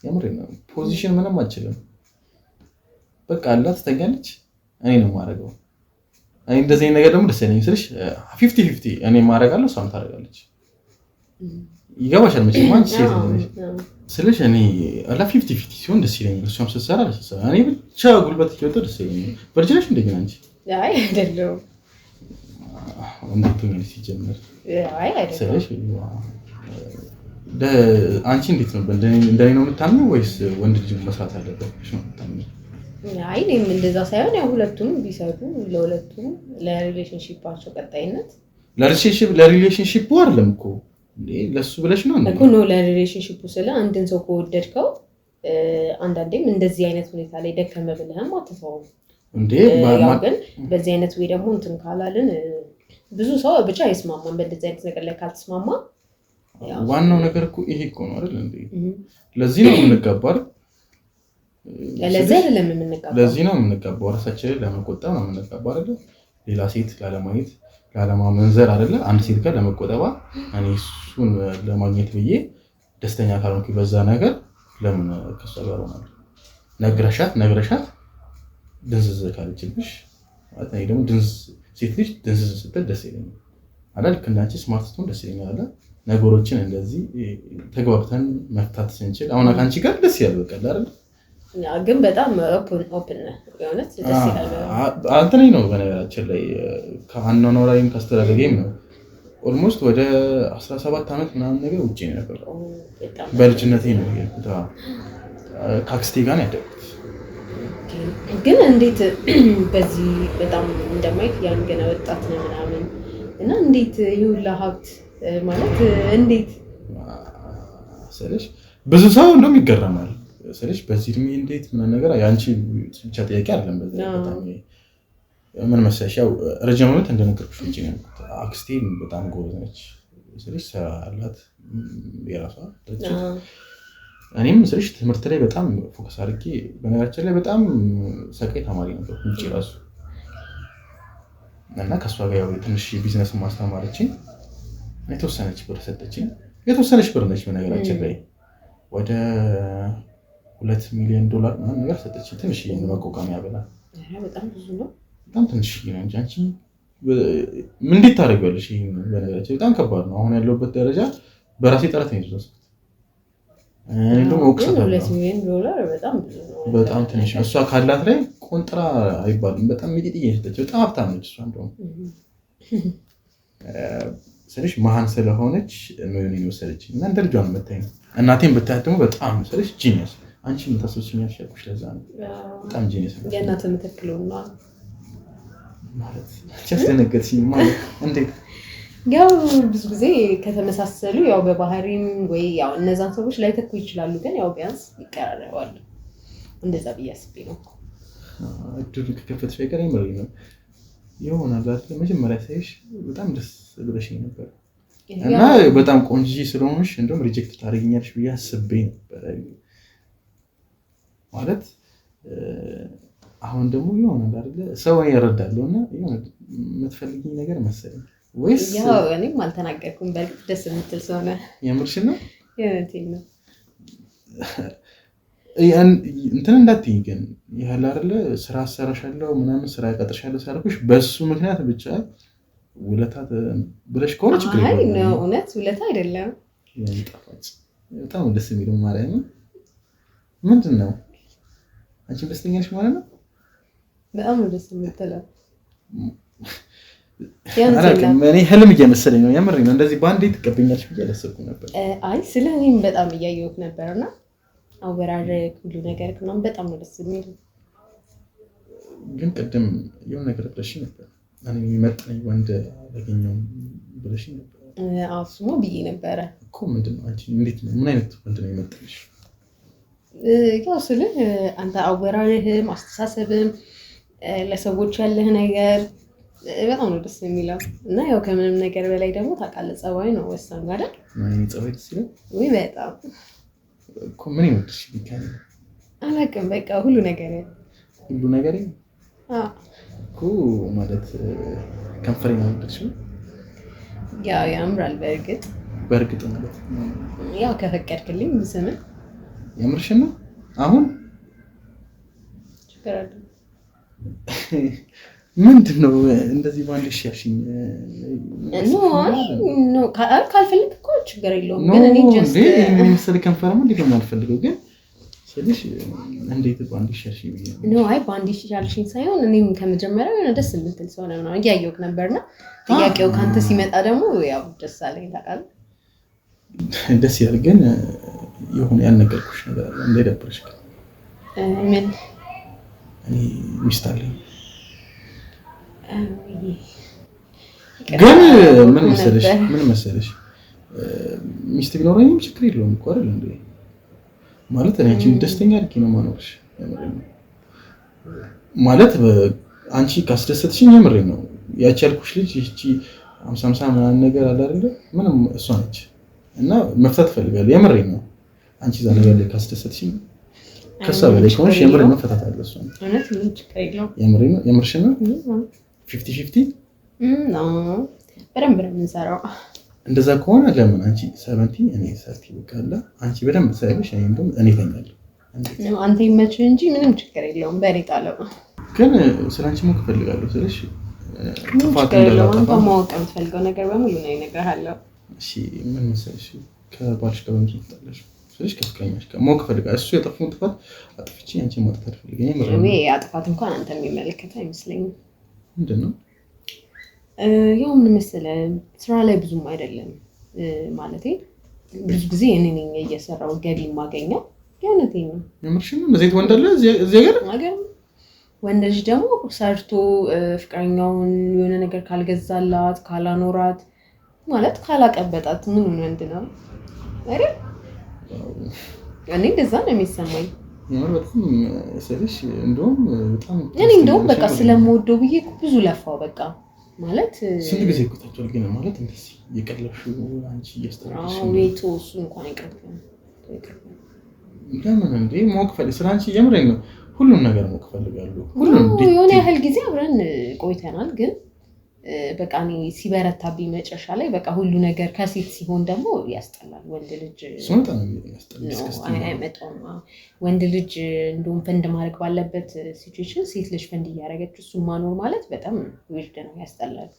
የምሬን ነው ፖዚሽን ምንም አትችልም በቃ አላ ትተኛለች እኔ ነው ማረጋው እኔ እንደዚህ ነገር ደግሞ ደስ ይለኛል ስልሽ 50-50 እኔ ማረጋለሁ እሷም ታረጋለች ይገባሻል መቼም አንቺ ሴት ነሽ ስለሽ እኔ አላ 50-50 ሲሆን ደስ ይለኛል እሷም ስትሰራ እኔ ብቻ ጉልበት ይወጣ ደስ ይለኛል በርጅነሽ እንደገና አንቺ አይ አይደለም እንዴት ነው ሲጀመር አይ አይደለም ስለሽ አንቺ እንዴት ነው እንደኔ ነው የምታምነው ወይስ ወንድ ልጅ መስራት አለበት ነው የምታምነው አይ እኔም እንደዛ ሳይሆን ያው ሁለቱም ቢሰሩ ለሁለቱም ለሪሌሽንሺፓቸው ቀጣይነት ለሪሌሽንሺፑ አይደለም እኮ ለሱ ብለሽ ነው እኮ ነው ለሪሌሽንሺፑ ስለ አንድን ሰው ከወደድከው አንዳንዴም እንደዚህ አይነት ሁኔታ ላይ ደከመ ብለህም አትተውም እንዴ ያው ግን በዚህ አይነት ወይ ደግሞ እንትን ካላልን ብዙ ሰው ብቻ አይስማማም በእንደዚህ አይነት ነገር ላይ ካልተስማማ ዋናው ነገር እኮ ይሄ እኮ ነው አይደል እንዴ ለዚህ ነው የምንጋባው ለዚህ ነው የምንጋባው ራሳችንን ለመቆጠብ ነው የምንጋባው አይደል ሌላ ሴት ላለማየት ላለማመንዘር አይደል አንድ ሴት ጋር ለመቆጠባ እኔ እሱን ለማግኘት ብዬ ደስተኛ ካልሆንኩ በዛ ነገር ለምን ከሷ ጋር ሆናለሁ ነግረሻት ድንዝዝ ካልችልሽ ማለት ነው ደግሞ ድንዝ ሴት ልጅ ድንዝዝ ስትል ደስ ይለኛል አይደል ከናንቺ ስማርት ስትሆን ደስ ይለኛል አይደል ነገሮችን እንደዚህ ተግባብተን መፍታት ስንችል አሁን ካንቺ ጋር ደስ ያለ በቃ አይደል ግን በጣም ኦፕን ነው የሆነች ደስ ይላል አንተኔ ነው በነገራችን ላይ ከአኗኗራይም ካስተዳደገም ነው ኦልሞስት ወደ 17 አመት ምናምን ነገር ውጪ ነው ነበር በልጅነቴ ነው የሄድኩት ካክስቴ ጋር ያደግኩት ግን እንዴት በዚህ በጣም እንደማይክ ያን ገና ወጣት ነው ምናምን እና እንዴት ይሁላ ሀብት ማለት እንዴት ስለሽ ብዙ ሰው እንደውም ይገረማል ስለሽ በዚህ እድሜ እንዴት ምን ነገር ያንቺ ብቻ ጥያቄ አይደለም በዚህ በጣም ምን መሰለሽ ያው ረጅም ዓመት እንደነገርኩሽ ውጪ ነው አክስቴ በጣም ጎበዝ ነች ስለሽ ሰራላት የራሷ ድርጅት እኔም ስለሽ ትምህርት ላይ በጣም ፎከስ አድርጌ በነገራችን ላይ በጣም ሰቃይ ተማሪ ነበር ውጪ ራሱ እና ከሷ ጋር ያው ትንሽ ቢዝነስ ማስተማረችኝ የተወሰነች ብር ሰጠችኝ የተወሰነች ብር ነች በነገራችን ላይ ወደ $2 ሚሊዮን ምናምን ነገር ሰጠችኝ ትንሽ የመቆቃሚያ በላ በጣም ብዙ ነው በጣም ትንሽ ነው እንጂ አንቺ ምን እንዴት ታደርጊዋለሽ ይሄን በነገራችን በጣም ከባድ ነው አሁን ያለውበት ደረጃ በራሴ ጥረት ነው ይዘው እኔ ደግሞ ወቅሰታለሁ $2 ሚሊዮን በጣም ብዙ ነው በጣም ትንሽ እሷ ካላት ላይ ኮንትራ አይባልም በጣም ሚጢጥዬ ሰጠችው በጣም ሀብታም ነች እሷ እንደውም ስለሽ መሃን ስለሆነች ነው የሚወሰደች እና እንደ ልጇ ነው መታየኝ እናቴን ብታያት ደግሞ በጣም ስለሽ ጂኒየስ አንቺ የምታስወስኛለሽ ያልኩሽ ለዛ ነው በጣም ጂኒየስ ነው የእናት የምትክለውና ማለት ቸስተነገርሽኝ ማለት እንዴት ያው ብዙ ጊዜ ከተመሳሰሉ ያው በባህሪም ወይ ያው እነዛን ሰዎች ላይ ተኩ ይችላሉ ግን ያው ቢያንስ ይቀራረባሉ እንደዛ ብያስብ ነው እድሉ ከከፈትሽ አይቀር ይመረኝ ነው ይሆናል አይደል መጀመሪያ ሳይሽ በጣም ደስ ብለሽኝ ነበር እና በጣም ቆንጆ ስለሆንሽ እንደውም ሪጀክት ታደርጊኛለሽ ብዬ አስቤ ነበር ማለት አሁን ደግሞ ይሆናል አይደል ሰው ያረዳልና ይሆናል የምትፈልጊኝ ነገር መሰለኝ ወይስ ያው እኔም አልተናገርኩም በልክ ደስ የምትል ሰው ነህ የምርሽ ነው የእንትን ነው እንትን እንዳትይ ግን ይሄል አይደለ ስራ አሰራሻለሁ ምናምን ስራ ያቀጥርሻለሁ ሳልኩሽ በሱ ምክንያት ብቻ ውለታ ብለሽ ከሆነ ችግር የለም አይ ነው እውነት ውለታ አይደለም ይጣፋጭ በጣም ደስ የሚለው ማርያም ምንድነው አንቺ ደስተኛ ነሽ ማለት ነው በጣም ደስ የምትለው እኔ ህልም እየመሰለኝ ነው የምሬ ነው እንደዚህ ባንዴ ትቀበኛለሽ ብዬ አላሰብኩም ነበር አይ ስለኔም በጣም እያየሁት ነበርና አወራረክ ሁሉ ነገር ምናምን በጣም ነው ደስ የሚለው ግን ቀደም የሆነ ነገር ብለሽ ነበር እኔ የሚመጣኝ ወንድ ያገኘው ብለሽ ነበር አፍስሞ ብዬ ነበር እኮ ምንድነው አንቺ እንዴት ነው ምን አይነት ወንድ ነው የሚመጣሽ ያው ስለ አንተ አወራረህም አስተሳሰብም ለሰዎች ያለህ ነገር በጣም ነው ደስ የሚለው እና ያው ከምንም ነገር በላይ ደግሞ ታውቃለህ ጸባይ ነው ወሳኝ አይደል? ማን ጸባይ ደስ ይላል ወይ በጣም እኮ ምን ይወድሽ ቢካኝ አላውቅም በቃ ሁሉ ነገር እኮ ማለት ከንፈሬ ነው የወደድሽው? ያው ያምራል በእርግጥ ማለት ያው ከፈቀድክልኝ ስምን የምርሽን ነው አሁን ችግር አለ ምንድነው እንደዚህ ባንድ ሻሽኝ ኖ ካልፈልክ እኮ ችግር የለውም ግን እኔ ጀስት ምን መሰለ ከንፈራም እንዴት ነው አልፈልገው ግን ስለዚህ እንዴት ባንድ ሻሽኝ ኖ አይ ባንድ ሻሽኝ ሳይሆን እኔም ከመጀመሪያው የሆነ ደስ የምትል ሰው ነው እያየሁት ነበርና ጥያቄው ካንተ ሲመጣ ደግሞ ያው ደስ አለኝ ታውቃለህ ደስ ይላል ግን የሆነ ያልነገርኩሽ ነገር አለ እንዳይደብርሽ ምን እኔ ሚስት አለኝ ግን ምን መሰለሽ ሚስት ቢኖረኝም ችግር የለውም እኮ አይደል እንዴ ማለት እኔ አንቺን ደስተኛ አድርጌ ነው ማኖርሽ ማለት አንቺ ካስደሰትሽኝ የምሬን ነው ያቺ ያልኩሽ ልጅ እቺ 50 ምናምን ነገር አለ አይደል ምንም እሷ ነች እና መፍታት ፈልጋለሁ የምሬን ነው አንቺ ዛ ነገር ላይ ካስደሰትሽኝ ከሷ በላይ ከሆነሽ የምሬን መፈታት አለ እሷ እውነት ምን ችግር የለውም የምሬን ነው የምርሽን ነው 50-50 ነው በደንብ ነው የምንሰራው እንደዛ ከሆነ ለምን አንቺ 70 እኔ 30 በቃላ አንቺ በደንብ ትሰሪሽ እኔ እንደውም እኔ ተኛለሁ አንተ ይመችህ እንጂ ምንም ችግር የለውም በኔ ጣለው ግን ስላንቺ ሞክ ፈልጋለሁ ስለሽ ጥፋት እንዳላጠፋ ማወቅ የምትፈልገው ነገር በሙሉ ነው እነግርሃለሁ እሺ ምን መሰለሽ ከባልሽ ጋር በምን ትጣላሽ ስለሽ ከፍቅረኛሽ ጋር ሞክ ፈልጋለሁ እሱ የጠፋውን ጥፋት አጥፍቼ አንቺ ማጥፋት ፈልገኝ እኔ አጥፋት እንኳን አንተ የሚመለከት አይመስለኝም ምንድነው ያው ምን መሰለህ ስራ ላይ ብዙም አይደለም ማለቴ ብዙ ጊዜ እኔ ነኝ እየሰራው ገቢ ማገኘው ያነቴኝ ነው የምርሽን እንደዚህ ወንደለ እዚህ ሀገር ወንድ ልጅ ደግሞ ሰርቶ ፍቅረኛውን የሆነ ነገር ካልገዛላት ካላኖራት ማለት ካላቀበጣት ምን ወንድ ነው አይደል እኔ እንደዛ ነው የሚሰማኝ የምር በጣም ስለሽ እንደውም በጣም እኔ እንደውም በቃ ስለምወደው ብዬ ብዙ ለፋው በቃ ማለት ስንት ጊዜ ቆጣቻል ግን ማለት እንደዚህ የቀለብሽው አንቺ እያስተራረሽ ነው ቤቱ እሱ እንኳን አይቀርም ለምን እንዴ ሞክ ፈልግ ስላንቺ የምሬን ነው ሁሉም ነገር ሞክ ፈልጋለሁ ሁሉም የሆነ ያህል ጊዜ አብረን ቆይተናል ግን በቃ እኔ ሲበረታብኝ መጨረሻ ላይ በቃ ሁሉ ነገር ከሴት ሲሆን ደግሞ ያስጠላል ወንድ ልጅ ሱንታ ነው ያስጠላል አይመጣም ወንድ ልጅ እንደውም ፈንድ ማድረግ ባለበት ሲቹዌሽን ሴት ልጅ ፈንድ እያደረገች እሱ ማኖር ማለት በጣም ዊርድ ነው ያስጠላል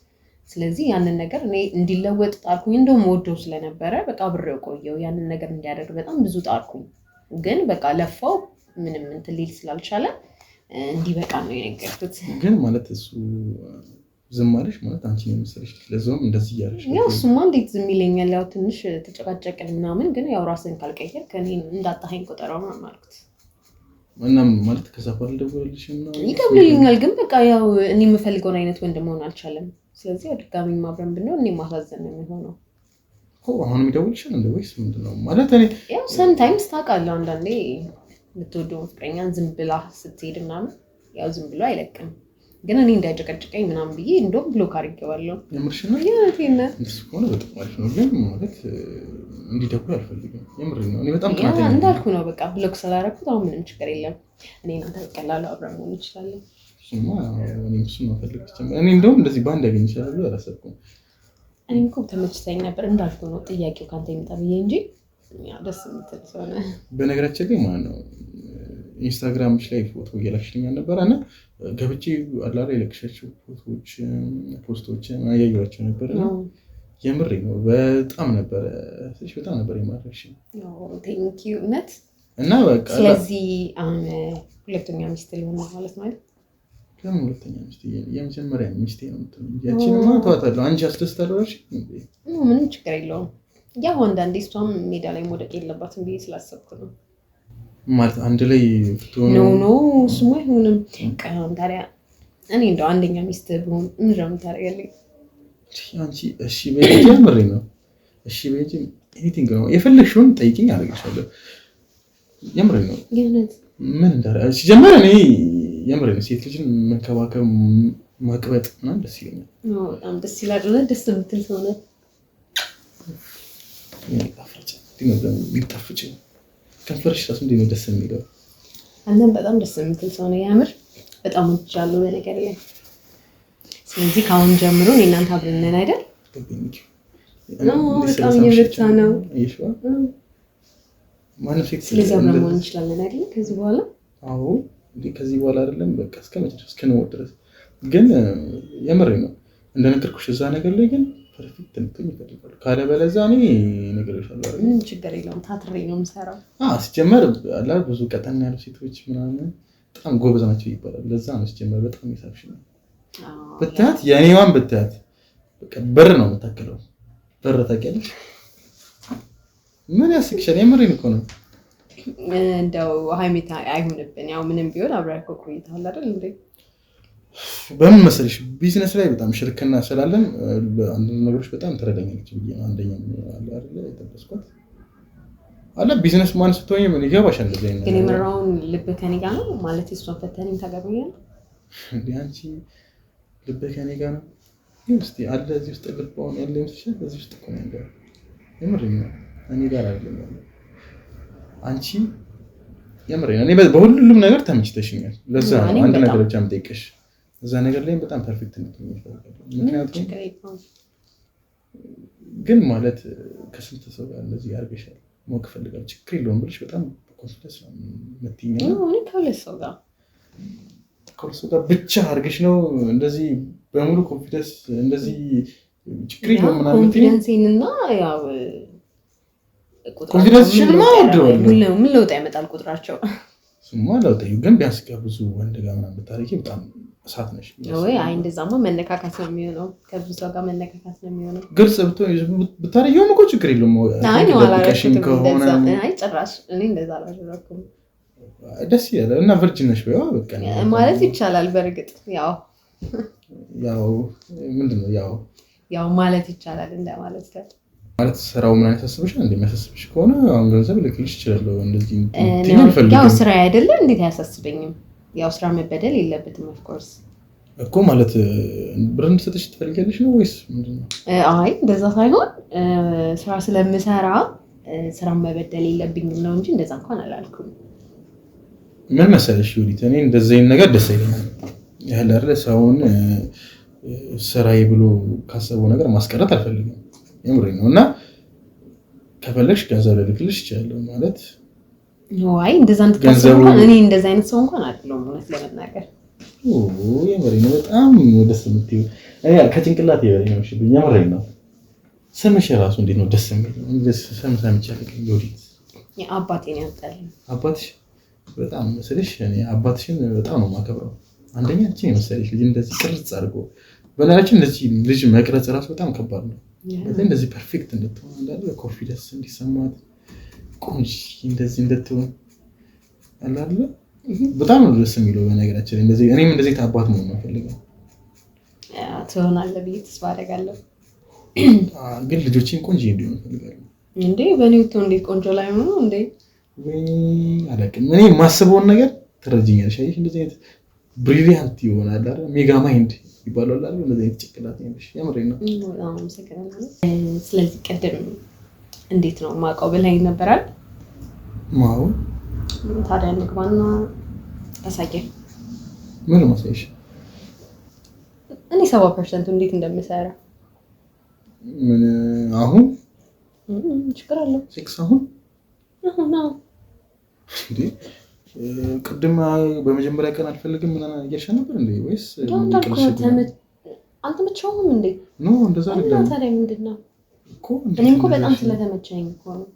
ስለዚህ ያንን ነገር እኔ እንዲለወጥ ጣርኩኝ እንደውም ወደው ስለነበረ በቃ አብሬው ቆየው ያንን ነገር እንዲያደርግ በጣም ብዙ ጣርኩኝ ግን በቃ ለፋው ምንም እንትን ሊል ስላልቻለ እንዲህ በቃ ነው የነገርኩት ግን ማለት እሱ ዝም አለሽ ማለት አንቺ ነው መሰለሽ ለዛውም እንደዚህ ያለሽ ያው እሱማ እንዴት ዝም ይለኛል ያው ትንሽ ተጨቃጨቅን ምናምን ግን ያው ራስን ካልቀየር ከኔ እንዳጣኸኝ ቆጠራው ነው ማለት እና ማለት ከሰፈር ደውልልሽና ይደውልልኛል ግን በቃ ያው እኔ የምፈልገውን አይነት ወንድ መሆን አልቻለም ስለዚህ ድጋሚ ማብረን ብንሆን እኔ ማሳዘን ነው የሚሆነው አሁንም ይደውልልሻል እንደ ወይስ ምንድነው ማለት እኔ ያው sometimes ታውቃለህ አንዳንዴ ልትወደው ፍቅረኛን ዝም ብላ ስትሄድ ምናምን ያው ዝም ብሎ አይለቅም ግን እኔ እንዳይጨቀጭቀኝ ምናምን ብዬ እንደውም ብሎክ አድርጌዋለሁ የምርሽ ነው ያንተና እሱ ሆነ በጣም አሪፍ ነው ግን ማለት እንዲደውል አልፈልግም የምር ነው እኔ በጣም ቅናት ነኝ እንዳልኩ ነው በቃ ብሎክ ስላደረኩት አሁን ምንም ችግር የለም እኔ እናንተ በቀላሉ አብረን መሆን እንችላለን እሱማ እኔም እሱን መፈልግ እኔ እንደውም እንደዚህ ባንድ ያገኝ ይችላል ብዬ አላሰብኩም እኔም እኮ ተመችቶኝ ነበር እንዳልኩ ነው ጥያቄው ካንተ ይመጣ ብዬ እንጂ ያው ደስ የምትል ሰው ነህ በነገራችን ላይ ማለት ነው ኢንስታግራምሽ ላይ ፎቶ እየላክሽልኝ ነበርና ገብቼ አላላ የለክሻቸው ፎቶዎች ፖስቶች አያየኋቸው ነበርና የምሬ ነው በጣም ነበር የማረክሽ ቴንክ ዩ ነት እና በቃ ስለዚህ ሁለተኛ ሚስት ሊሆን ማለት ነው ለምን ሁለተኛ ሚስት የመጀመሪያ ሚስቴ ነው ያቺንማ ተዋታለሁ አንቺ አስደስታለሽ ምንም ችግር የለውም ያው አንዳንዴ እሷም ሜዳ ላይ መውደቅ የለባትም ብዬ ስላሰብኩ ነው ማለት አንድ ላይ ፍቶን ኖ እሱማ አይሆንም ቀን ታዲያ እኔ እንደው አንደኛ ሚስት ብሆን ምን ነው ታደርጋለህ አንቺ እሺ በይጂ ምሬ ነው እሺ በይጂ ኤኒቲንግ ነው የፈለግሽውን ጠይቂኝ አደርግሻለሁ የምሬ ነው የእውነት ምን እንዳረ ሲጀመር እኔ የምሬ ነው ሴት ልጅን መንከባከብ ማቅበጥ ምናምን ደስ ይለኛል። በጣም ደስ ይላል። ደስ የምትል ሰው ነህ። ቢጣፍጭ ከንፈርሽ ራሱ እንዴት ነው ደስ የሚለው። አንተም በጣም ደስ የምትል ሰው ነህ። ያምር በጣም ወድጃለሁ በነገር ላይ። ስለዚህ ከአሁን ጀምሮ እኔ እናንተ አብረን ነን አይደል? በጣም እየበታ ነው። ስለዚህ አብረን መሆን እንችላለን አይደል? ከዚህ በኋላ አዎ፣ ከዚህ በኋላ አይደለም በቃ እስከ መጨረሻ እስከነወጥ ድረስ። ግን የምሬ ነው እንደነገርኩሽ እዛ ነገር ላይ ግን ፐርፌክት እንድትሆኝ ይፈልጋሉ። ካለበለዚያ እኔ እነግርሻለሁ ምንም ችግር የለውም። ታትሬ ነው የምሰራው። ሲጀመር አላ ብዙ ቀጠን ያሉ ሴቶች ምናምን በጣም ጎበዝ ናቸው ይባላል። ለዛ ነው ሲጀመር በጣም ይሳብሽ ነው ብታያት፣ የኔዋን ብታያት በቃ በር ነው የምታከለው። በር ታውቂያለሽ? ምን ያስቅሻል? የምሬን እኮ ነው። እንደው ሃይሜታ አይሆንብን። ያው ምንም ቢሆን አብረን ቆይተሃል አይደል እንዴ? በምን መሰለሽ ቢዝነስ ላይ በጣም ሽርክና ስላለን አንዳንድ ነገሮች በጣም ተረዳኛለች ብዬ ነው። አንደኛው አለ አይደል የተበስኳት አለ ቢዝነስ ማን ስትሆኝ ምን ይገባሻል? እንደዚህ አይነት ግን የምራውን ልብ ከኔ ጋር ነው ማለት እሷን ፈተነኝ ታገበኛለህ እንዴ? አንቺ ልብ ከኔ ጋር ነው እስቲ አለ እዚህ ውስጥ ልባውን ያለ ይመስልሻል? እዚህ ውስጥ እኮ ነው ያለው። የምሬን ነው እኔ ጋር አይደለም ያለው። አንቺ የምሬን ነው እኔ በሁሉም ነገር ተመችተሽኛል። ለዛ ነው አንድ ነገር ብቻ የምጠይቅሽ እዛ ነገር ላይ በጣም ፐርፌክት እንድትሆኚ ይፈልጋል። ምክንያቱም ግን ማለት ከስንት ሰው ጋር እንደዚህ ያርገሻል ሞክ ፈልጋል ችግር የለውም ብለሽ በጣም ኮንፊደንስ ነው የምትይኝ ነው። እኔ ከሁለት ሰው ጋር ብቻ አርገሽ ነው እንደዚህ በሙሉ ኮንፊደንስ እንደዚህ ችግር የለውም ምናምን ኮንፊደንስና ያው ኮንፊደንስሽን ማውደው ምን ለውጥ ያመጣል ቁጥራቸው ስማ ለውጥ ግን ቢያንስ ከብዙ ወንድ ጋር ምናምን ብታረጊ በጣም እሳት ነሽ ወይ? አይ እንደዛማ መነካካት ነው የሚሆነው። ከብዙ ሰው ጋር መነካካት ነው የሚሆነው። ግልጽ ብታረጊው እኮ ችግር የለውም። አይ ነው አላረኩትም እንደዛ። አይ ጭራሽ እኔ እንደዛ አላደረኩም። ደስ ይላል እና ቨርጂን ነሽ ወይ? በቃ ማለት ይቻላል። በእርግጥ ያው ምንድነው ያው ማለት ይቻላል እንደማለት ነው። ማለት ስራው ምን ያሳስብሽ? እንደሚያሳስብሽ ከሆነ አሁን ገንዘብ ልክልሽ ይችላል። እንደዚህ ያው ስራ አይደለ እንዴት አያሳስበኝም? ያው ስራ መበደል የለበትም ኦፍ ኮርስ እኮ ማለት ብር እንድትሰጥሽ ትፈልጊያለሽ ነው ወይስ ምንድነው? አይ እንደዛ ሳይሆን ስራ ስለምሰራ ስራ መበደል የለብኝም ነው እንጂ እንደዛ እንኳን አላልኩም። ምን መሰለሽ ዩሊት እኔ እንደዚህ አይነት ነገር ደስ አይለኝም። ያለ አይደለ ሰውን ስራዬ ብሎ ካሰበው ነገር ማስቀረት አልፈልግም። የምሬን ነው እና ከፈለግሽ ገንዘብ ልክልሽ ይችላል ማለት አይ እንደዛ እንድታስብ እንኳን እኔ እንደዛ አይነት ሰው እንኳን አይደለሁም እውነት ለመናገር። የምሬን ነው በጣም ደስ የምትይው እኔ ከጭንቅላት ይበለኝ ነው። እሺ የምሬን ነው። ስምሽ ራሱ እንዴት ነው ደስ የሚለው እንደዚህ ሰምቼ አልከኝ ዩሊት። አባቴ ነው ያወጣልኝ። አባትሽ በጣም መሰለሽ እኔ አባትሽን በጣም ነው የማከብረው። አንደኛ አንቺ መሰለሽ ልጅ እንደዚህ ቅርጽ አድርጎ በላችን እንደዚህ ልጅ መቅረጽ ራሱ በጣም ከባድ ነው። እንደዚህ ፐርፌክት እንድትሆን እንዳለ ኮንፊደንስ እንዲሰማት ቆንጆ እንደዚህ እንድትሆን አላለ በጣም ነው ደስ የሚለው። በነገራችን ላይ እንደዚህ እኔም እንደዚህ ታባት ነው የምፈልገው። ትሆናለህ ብዬ ተስፋ አደርጋለሁ። ግን ልጆቼን ቆንጆ እንዲሆኑ እፈልጋለሁ። እንዴ በኔውቶ እንዴ ቆንጆ ላይ ሆኖ እንዴ ወይ አላውቅም። እኔ የማስበውን ነገር ትረጅኛለሽ። አይሽ እንደዚህ አይነት ብሪሊያንት ይሆናል አይደል? ሜጋ ማይንድ ይባላል አይደል? እንደዚህ አይነት ጭንቅላት ያለሽ የምሬን ነው። በጣም አመሰግናለሁ። ስለዚህ ቀደም እንዴት ነው ማውቀው ብለኸኝ ነበራል? ማው ታዲያ እንግባና አሳየኝ። ምን ማሳየሽ? እኔ 70% እንዴት እንደምሰራ ምን አሁን ችግር አለው? ሴክስ አሁን ነው እንዴ? ቅድም በመጀመሪያ ቀን አልፈልግም ምናምን እያልሽ ነበር እንዴ? ወይስ አልተመቸውም እንዴ? ኖ እንደዛ አይደለም። ታዲያ ምንድነው እኮ እኔም እኮ በጣም ስለተመቸኝ እኮ ነው።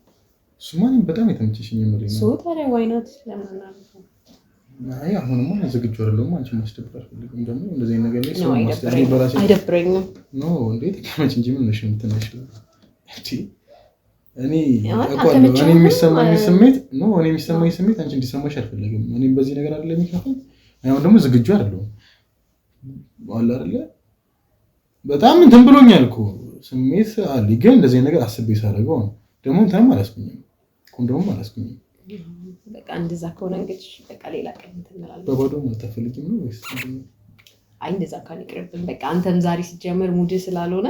እሱማን በጣም የተመቸሽኝ የምሬን ነው። ሶ ታዲያ ዋይ ኖት ለምን አናልፈው? አይ አሁንማ ዝግጁ አይደለሁም። አንቺ ማስደብር አልፈልግም። ደግሞ እንደዚህ ነገር ላይ ሰው ማስደብር በራሴ አይደብረኝም። ኖ እንዴ ተቀመጭ እንጂ ምን ነሽ የምትነሽ? እኔ አቋም እኔ የሚሰማኝ ስሜት አንቺ እንዲሰማሽ አልፈልግም። እኔም በዚህ ነገር አይደለም የሚከፋኝ። አሁን ደግሞ ዝግጁ አይደለሁም አለ አይደለ? በጣም እንትን ብሎኛል እኮ ስሜት አለ። ግን እንደዚህ ነገር አስቤ ሳደርገው ነው ደግሞ እንትንም አላስኩኝም። ኮንዶም አላስኩኝም። በቃ እንደዛ ከሆነ እንግዲህ በቃ ሌላ ቀን እንትን እንላለን። በባዶ ማታፈልጊም ነው ወይስ አይ እንደዛ ካል ይቅርብን በቃ አንተም ዛሬ ሲጀመር ሙድ ስላልሆነ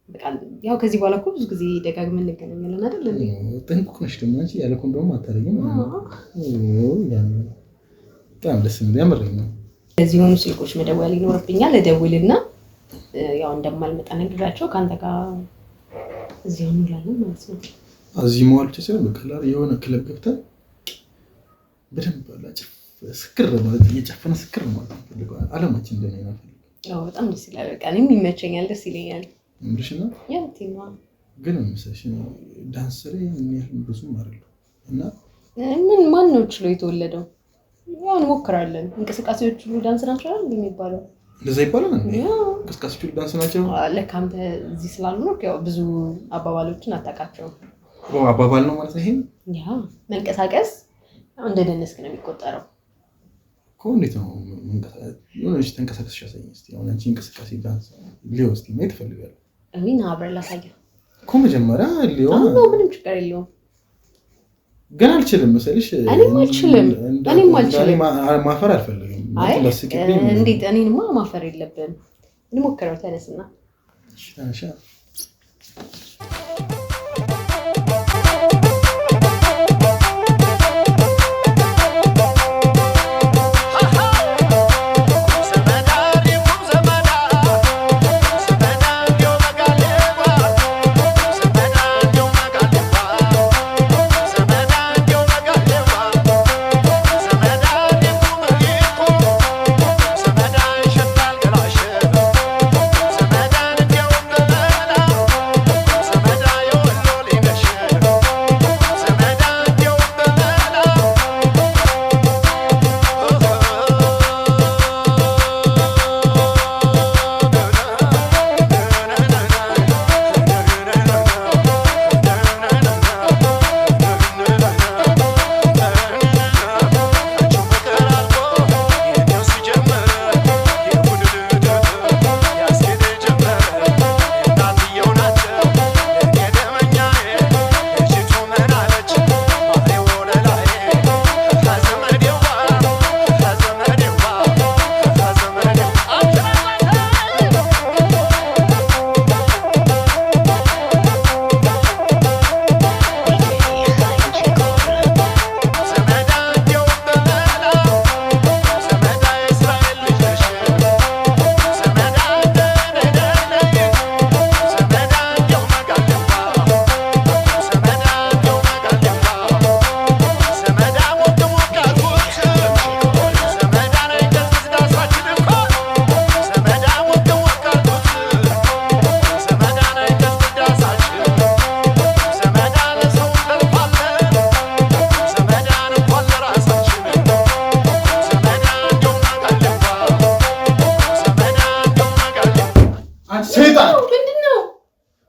በቃ ያው ከዚህ በኋላ እኮ ብዙ ጊዜ ደጋግመን እንገናኛለን አይደል እንዴ ጥንቁቅ ነሽ ደግሞ አንቺ ያለ ኮንዶም አታረጊም በጣም ደስ የሚል ያምረኝ ነው እዚህ ሆኑ ስልኮች መደወል ይኖርብኛል እደውልና ያው እንደማልመጣ ነግራቸው ካንተ ጋር እዚህ ሆኑ ይላል ማለት ነው እዚህ መዋል ተሰለ በቀላል የሆነ ክለብ ገብተን በደንብ አላጭ ስክር ማለት እየጨፈነ ስክር ማለት ነው አለማችን እንደሆነ ነው ያው በጣም ደስ ይላል በቃ እኔም ይመቸኛል ደስ ይለኛል ምንድነው ያንተማ ግን ምንሰሽ ዳንሰር የሚያህል ብዙም አይደለም እና ምን ማን ነው ችሎ የተወለደው ያው እንሞክራለን እንቅስቃሴዎች ሁሉ ዳንስ ናቸው አይደል የሚባለው እንደዛ ይባላል እንቅስቃሴዎች ሁሉ ዳንስ ናቸው ለካንተ እዚህ ስላሉ ነው ያው ብዙ አባባሎችን አጣቃቸው አባባል ነው ማለት ነው ይሄ ያ መንቀሳቀስ እንደ ደነስክ ነው የሚቆጠረው እንዴት ነው የሆነች ተንቀሳቀስሽ ያሳየኝ እስቲ አሁን አንቺ እንቅስቃሴ ዳንስ ሊዮ እስቲ ምን ትፈልጋለህ እኔና አብረን ላሳየው መጀመሪያ ሊዮ ነው ምንም ችግር የለውም ግን አልችልም መሰለሽ እኔም አልችልም ማፈር አልፈልግም ለስቂኝ እንዴት እኔንማ ማፈር የለብንም እንሞክረው ተነስና እሺ ተነሻ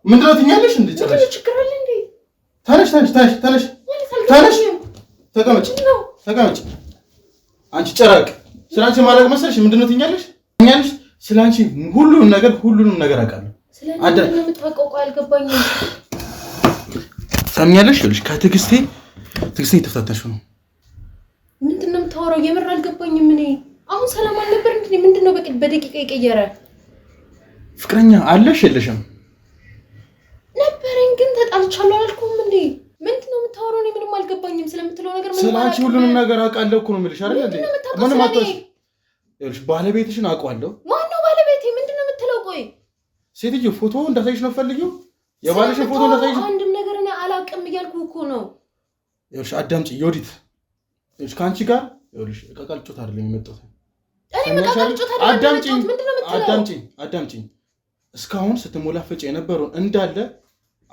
ምንድነው ትኛለሽ እንዴ ጭራሽ ችግር እንዴ ተነሽ ተቀመጭ አንቺ ጨራቅ ስላንቺ ማድረግ መሰለሽ ምንድነው ትኛለሽ ስላንቺ ሁሉንም ነገር አውቃለሁ ስለዚህ ምን የምታውቀው አልገባኝም ሰምኛለሽ ልጅ ከትግስቴ ተፈታተሽ ነው ምንድነው የምታወራው የምር አልገባኝም እኔ አሁን ሰላም አልነበር እንዴ ምንድነው በደቂቃ ይቀየረ ፍቅረኛ አለሽ የለሽም ነበረኝ ግን ተጣልቻለሁ አላልኩም እንዴ ምንድነው የምታወራው እኔ ምንም አልገባኝም ስለምትለው ነገር ምን ማለት ነው ስላንቺ ሁሉንም ነገር አውቃለሁ እኮ ነው የምልሽ አይደል እንዴ ምንም አትወሽ ይኸውልሽ ባለቤትሽን አውቀዋለሁ ማን ነው ባለቤቴ ምንድነው የምትለው ቆይ ሴትዮ ፎቶ እንዳሳይሽ ነው ፈልጊው የባለሽን ፎቶ እንዳሳይሽ አንድም ነገር እኔ አላውቅም እያልኩ እኮ ነው ይኸውልሽ አዳምጪ ዮዲት ይኸውልሽ ካንቺ ጋር ይኸውልሽ ቀቀልጮት አይደለም የመጣሁት እኔ መቀቀልጮት አይደለም ምንድነው የምትለው አዳምጪኝ እስካሁን ስትሞላፈጭ የነበረው እንዳለ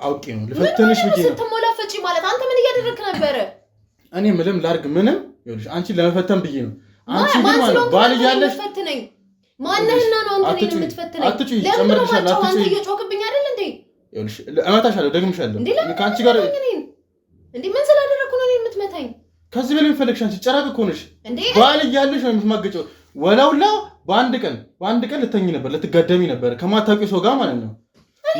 አውቄ ነው ለፈተነሽ ብዬ ነው ስትሞላፈጭ ማለት አንተ ምን እያደረክ ነበር እኔ ምንም ላርግ ምንም ይኸውልሽ አንቺ ለመፈተን ብዬ ነው አንቺ ግን ማለት ባል ያለሽ ፈትነኝ ማንነህና ነው አንተ እኔን የምትፈትነኝ አትጩይ ጨምርልሻለሁ አንተ እየጮክብኝ አይደል እንዴ ይኸውልሽ እመታሻለሁ ደግምሻለሁ ካንቺ ጋር እንዴ ምን ስላደረኩ ነው እኔን የምትመታኝ ከዚህ በላይ ፈለግሽ አንቺ ጨራቅ እኮ ነሽ ባል ያለሽ ነው የምትማገጨው ወላውላ በአንድ ቀን ልተኝ ነበር ልትጋደሚ ነበር ከማታውቂው ሰው ጋር ማለት ነው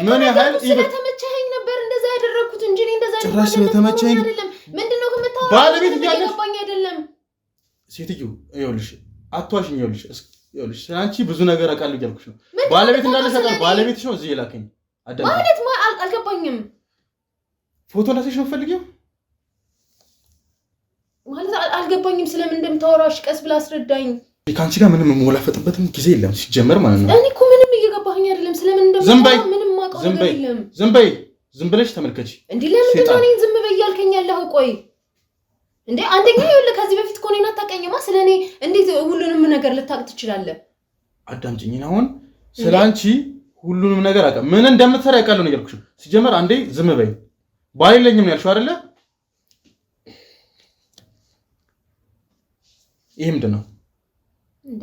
ምን ያህል ስለተመቸኸኝ ነበር እንደዛ ያደረኩት እንጂ እኔ እንደዛ ጭራሽ ስለተመቸኝ አይደለም ምንድነው የምታወራው ባለቤት ያለሽ አይደለም ሴትዮ ይኸውልሽ አትዋሽኝ ይኸውልሽ ይኸውልሽ ስለአንቺ ብዙ ነገር አውቃለሁ እያልኩሽ ነው። ባለቤት እንዳለሽ አውቃለሁ። ባለቤትሽ ነው እዚህ የላከኝ። ማለት አልገባኝም። ፎቶ እንዳትሽ ነው ፈልጊው ማለት አልገባኝም። ስለምን እንደምታወራሽ ቀስ ብላ አስረዳኝ። ከአንቺ ጋር ምንም የምወላፈጥበትም ጊዜ የለም ሲጀመር ማለት ነው። እኔ እኮ ምንም እየገባኝ አይደለም። ስለምን እንደምታወራ ምንም ማውቀው ነገር የለም። ዝም ብለሽ ተመልከች። እንዴ ለምንድን ነው እኔን ዝም በይ ያልከኝ ያለኸው? ቆይ እንዴ አንደኛ ይኸውልህ ከዚህ በፊት እኮ እኔን አታውቀኝማ። ስለኔ እንዴት ሁሉንም ነገር ልታውቅ ትችላለህ? አዳምጪኝ። አሁን ስለአንቺ ሁሉንም ነገር አውቃለሁ። ምን እንደምትሰራ ያውቃለሁ ነው ያልኩሽ። ሲጀመር አንዴ ዝም በይ። ባል የለኝም ነው ያልሽው አይደለ? ይሄ ምንድን ነው እንዴ?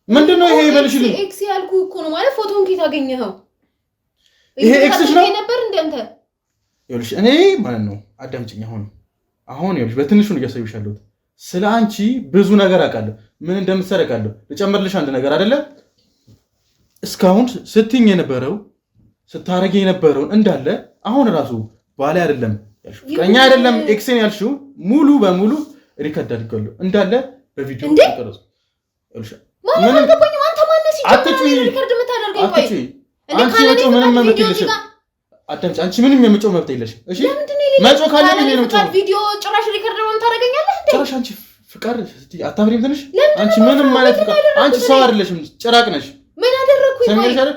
ምንድነው ይሄ? ይበልሽልኝ። ኤክስ ያልኩህ እኮ ነው ማለት ፎቶን ከየት አገኘኸው? ይሄ ኤክስሽ ነው ነበር እንዴ አንተ? ይኸውልሽ እኔ ማለት ነው አዳምጪኝ። አሁን ይኸውልሽ በትንሹ ነው እያሳዩሻለሁ። ስለ አንቺ ብዙ ነገር አውቃለሁ። ምን እንደምትሰራ አውቃለሁ። ልጨምርልሽ አንድ ነገር አይደለ? እስካሁን ስትይኝ የነበረው ስታረጊ የነበረውን እንዳለ አሁን ራሱ ባሌ አይደለም ያልሽው ቀኛ አይደለም ኤክስን ያልሽው ሙሉ በሙሉ ሪከርድ አድርጋለሁ እንዳለ በቪዲዮ ተቀረጸ። ይኸውልሽ ምን አልገባኝም። አንተ ማነህ ሲጀምር ሪከርድ የምታደርገው? ቆይ አንቺ መጮህ ምንም መብት የለሽም። አዳምጪ። አንቺ ምንም የመጮህ መብት የለሽም። እሺ መጮህ ካለ ምን ነው ጮህ? ቪዲዮ ጭራሽ ሪከርድ ነው ታደርገኛለህ እንዴ? ጭራሽ አንቺ ፍቃድ አታብሪም ትንሽ። አንቺ ምንም ማለት ፍቃድ አንቺ ሰው አይደለሽም፣ ጭራቅ ነሽ። ምን አደረኩኝ? ሰሚያሽ አይደል?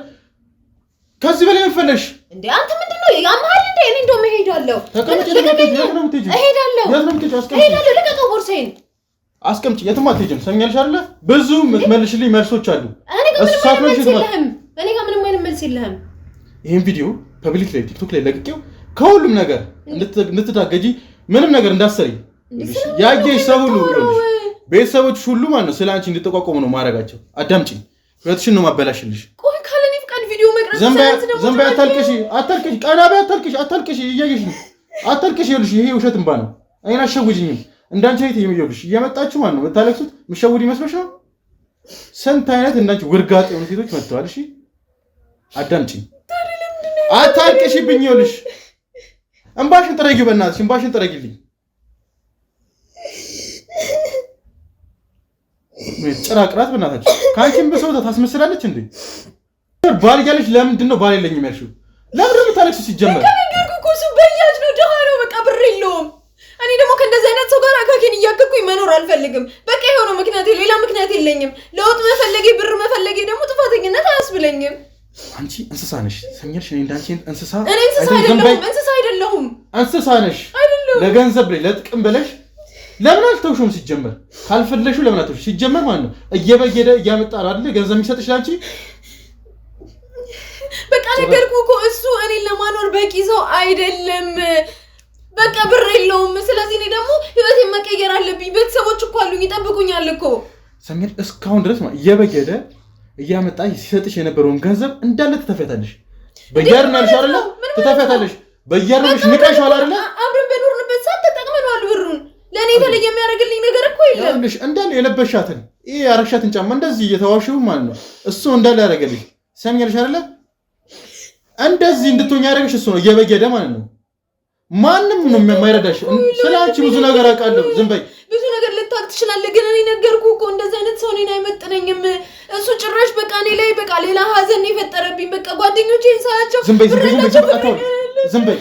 ከዚህ በላይ ምን ፈለሽ እንዴ? አንተ ምንድነው ያማል እንዴ? እኔ እንደውም እሄዳለሁ። ተቀመጪ። የት ነው የምትሄጂው? እሄዳለሁ። የት ነው የምትሄጂው? እሄዳለሁ። ልቀቀው ቦርሳዬን። አስቀምጪ። የትም አትሄጂም። ሰሚያልሽ አይደለ? ብዙ የምትመልሽልኝ መልሶች አሉ። እኔ ጋር ምንም አይነት መልስ የለህም። ይሄን ቪዲዮ ፐብሊክ ላይ ቲክቶክ ላይ ለቅቄው ከሁሉም ነገር እንድትታገጂ ምንም ነገር እንዳሰሪ ያየሽ ሰው ሁሉ ቤተሰቦች ሁሉ ማለት ነው ስለአንቺ እንድትቋቋሙ ነው ማረጋቸው። አዳምጪ። ህይወትሽን ነው ማበላሽልሽ። ቆይ ካለኔ ፍቃድ ቪዲዮ መቅረጽ ዘንባ አታልቅሽ። ቀና በይ። አታልቅሽ። እያየሽ ነው። አታልቅሽ። ይኸውልሽ ይሄ ውሸት እንባ ነው። አይና አሸውጂኝም። እንዳንቺ አይት ይኸውልሽ እየመጣችሁ ማለት ነው የምታለቅሱት። ምሸውድ ይመስሎሽ ነው? ስንት አይነት እንዳንቺ ውርጋጥ የሆኑ ሴቶች መጥተዋል። እሺ አዳምጪ። አታልቅሽብኝ። ይኸውልሽ እንባሽን ጥረጊው። በእናትሽ እንባሽን ጥረጊልኝ። ጭራቅራት በእናታችሁ ከአንቺም በሰው ታስመስላለች እንዴ? ባል እያለች ለምንድን ነው ባል የለኝም ያልሽው? ለምን ነው የምታለቅሽው? ሲጀመር ከነገርኩ እኮ እሱ በያጅ ነው፣ ደሃ ነው፣ በቃ ብር የለውም። እኔ ደግሞ ከእንደዚህ አይነት ሰው ጋር አካኬን እያከኩኝ መኖር አልፈልግም። በቃ የሆነው ምክንያት ሌላ ምክንያት የለኝም። ለውጥ መፈለጌ ብር መፈለጌ ደግሞ ጥፋተኝነት አያስብለኝም። አንቺ እንስሳ ነሽ። ሰሚያልሽ? እኔ እንዳንቺ እንስሳ እኔ እንስሳ አይደለሁም። እንስሳ ነሽ። ለገንዘብ ላይ ለጥቅም ብለሽ ለምን አልተውሽም? ሲጀመር ካልፈለሹ ለምን አልተውሽ? ሲጀመር ማለት ነው እየበየደ እያመጣ አይደል ገንዘብ የሚሰጥሽ ላንቺ። በቃ ነገርኩህ እኮ እሱ እኔን ለማኖር በቂ ሰው አይደለም። በቃ ብር የለውም። ስለዚህ እኔ ደግሞ ህይወቴን መቀየር አለብኝ። ቤተሰቦች እኮ አሉኝ ይጠብቁኛል እኮ። ሰሚር እስካሁን ድረስ ማለት እየበየደ እያመጣ ሲሰጥሽ የነበረውን ገንዘብ እንዳለ ትተፈታለሽ። በየር ነው ያልሽ አይደል? ትተፈታለሽ። በየር ነው ንቀሽዋል አይደል? አብረን በኖርንበት ሰዓት ተጠቅመናል ብሩን። ለኔ የተለየ የሚያደርግልኝ ነገር እኮ የለም። ያልሽ እንዳለ የለበሻትን ይሄ ያረግሻትን ጫማ እንደዚህ እየተዋሽው ማለት ነው እሱ እንዳለ ያደርግልሽ። ሰሚያልሽ አይደል? እንደዚህ እንድትሆኝ ያደርግሽ እሱ ነው እየበየደ ማለት ነው። ማንም ነው የማይረዳሽ። ስለአንቺ ብዙ ነገር አውቃለሁ። ዝም በይ። ብዙ ነገር ልታውቅ ትችላለህ፣ ግን እኔ ነገርኩህ እኮ እንደዚህ አይነት ሰው እኔን አይመጥነኝም። እሱ ጭራሽ በቃ እኔ ላይ በቃ ሌላ ሀዘን የፈጠረብኝ። በቃ ጓደኞቼን ሳያቸው ዝም በይ። ዝም በይ።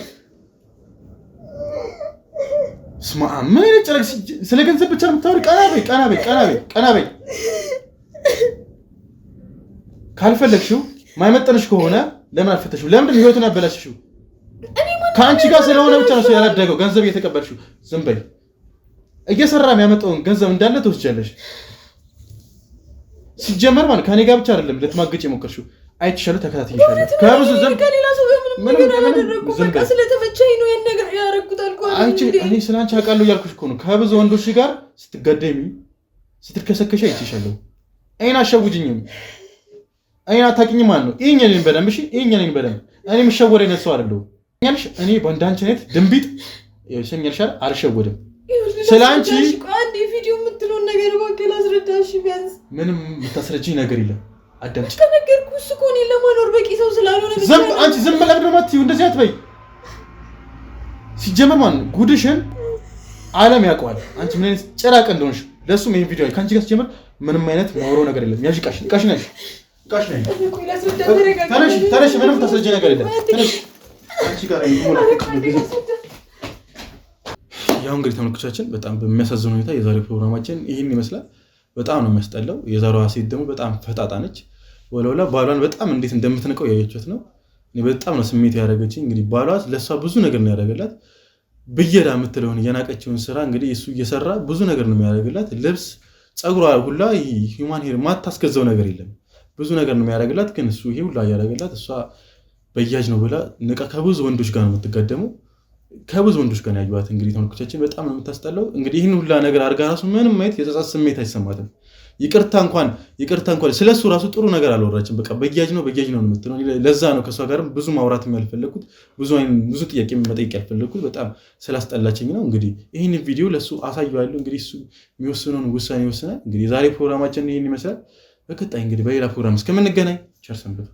ስማ ምን ጭራሽ ስለ ገንዘብ ብቻ የምታወሪ? ቀና በይ። ካልፈለግሽው ማይመጥንሽ ከሆነ ለምን አልፈተሽው? ለምንድን ህይወቱን ያበላሽሽው? ከአንቺ ጋር ስለሆነ ብቻ ነው ያላደገው ገንዘብ እየተቀበልሽው። ዝም በይ። እየሰራ የሚያመጣውን ገንዘብ እንዳለ ትወስጃለሽ። ሲጀመር ማለት ከኔ ጋር ብቻ አይደለም ልትማገጭ የሞከርሽው። አይተሻለሁ፣ ተከታትይሻለሁ። ከብዙ ዘንድ ከሌላ ሰው ጋር ምንም ነገር አላደረኩም። በቃ ስለተመቸኝ ነው ያን ነገር ያደረኩት አልኩህ። እኔ ስለአንቺ አውቃለሁ እያልኩሽ እኮ ነው። ከብዙ ወንዶች ጋር ስትጋደሚ ስትከሰከሽ አይተሻለሁ። አይን አሸውጅኝም። አይን አታውቂኝም ማለት ነው። ይሄኛ ነኝ በደንብ። እሺ ይሄኛ ነኝ በደንብ። እኔ የምሸወር አይነት ሰው አይደለሁም። እኔ በአንዳንቺ አይነት ድንቢጥ ሰሚያልሻል አልሸወድም። ስለአንቺ አንዴ ቪዲዮ የምትለውን ነገር እባክህ ላስረዳሽ። ቢያንስ ምንም የምታስረጂኝ ነገር የለም። አዳምጪ። ከነገርኩህ እሱ እኮ እኔን ለማኖር በቂ ሰው ስላልሆነ አንቺ ዝም ብለሽ ነው የማትይው። እንደዚህ አትበይ። ሲጀመር ማለት ነው ጉድሽን ዓለም ያውቀዋል። አንቺ ምን አይነት ጭራቅ እንደሆንሽ ለሱም ይሄን ቪዲዮ ካንቺ ጋር ሲጀምር ምንም አይነት ማውራው ነገር የለም። ያዥ ቃሽ ነሽ ተነሽ ምንም ታስረጀ ነገር የለም። ተነሽ አንቺ ጋር ያው እንግዲህ ተመልካቾቻችን በጣም በሚያሳዝን ሁኔታ የዛሬ ፕሮግራማችን ይሄን ይመስላል። በጣም ነው የሚያስጠላው። የዛሬዋ ሴት ደግሞ በጣም ፈጣጣ ነች። ወለውላ ባሏን በጣም እንዴት እንደምትንቀው ያየችሁት ነው። እኔ በጣም ነው ስሜት ያደረገችኝ። እንግዲህ ባሏ ለሷ ብዙ ነገር ነው ያደረገላት። ብየዳ የምትለውን የናቀችውን ስራ እንግዲህ እሱ እየሰራ ብዙ ነገር ነው የሚያደርግላት። ልብስ፣ ፀጉሯ ሁላ ሂውማን ሄር ማታስገዛው ነገር የለም። ብዙ ነገር ነው የሚያደርግላት። ግን እሱ ይሄ ሁላ ያደረገላት እሷ በያጅ ነው ብላ ንቃ ከብዙ ወንዶች ጋር ነው የምትጋደመው። ከብዙ ወንዶች ጋር ያዩዋት እንግዲህ ተመልካቾቻችን በጣም ነው የምታስጠላው። እንግዲህ ይህን ሁላ ነገር አድርጋ ራሱ ምንም አይነት የጸጸት ስሜት አይሰማትም። ይቅርታ እንኳን ስለሱ ራሱ ጥሩ ነገር አልወራችም። በቃ በያጅ ነው የምትለው። ለዛ ነው ከሷ ጋርም ብዙ ማውራት ያልፈለኩት፣ ብዙ ጥያቄ መጠየቅ ያልፈለኩት በጣም ስላስጠላችኝ ነው። እንግዲህ ይህን ቪዲዮ ለሱ አሳየዋለሁ። እንግዲህ እሱ የሚወስነውን ውሳኔ ይወስናል። እንግዲህ የዛሬ ፕሮግራማችን ይህን ይመስላል። በቀጣይ እንግዲህ በሌላ ፕሮግራም እስከምንገናኝ ቸር ሰንብቱ።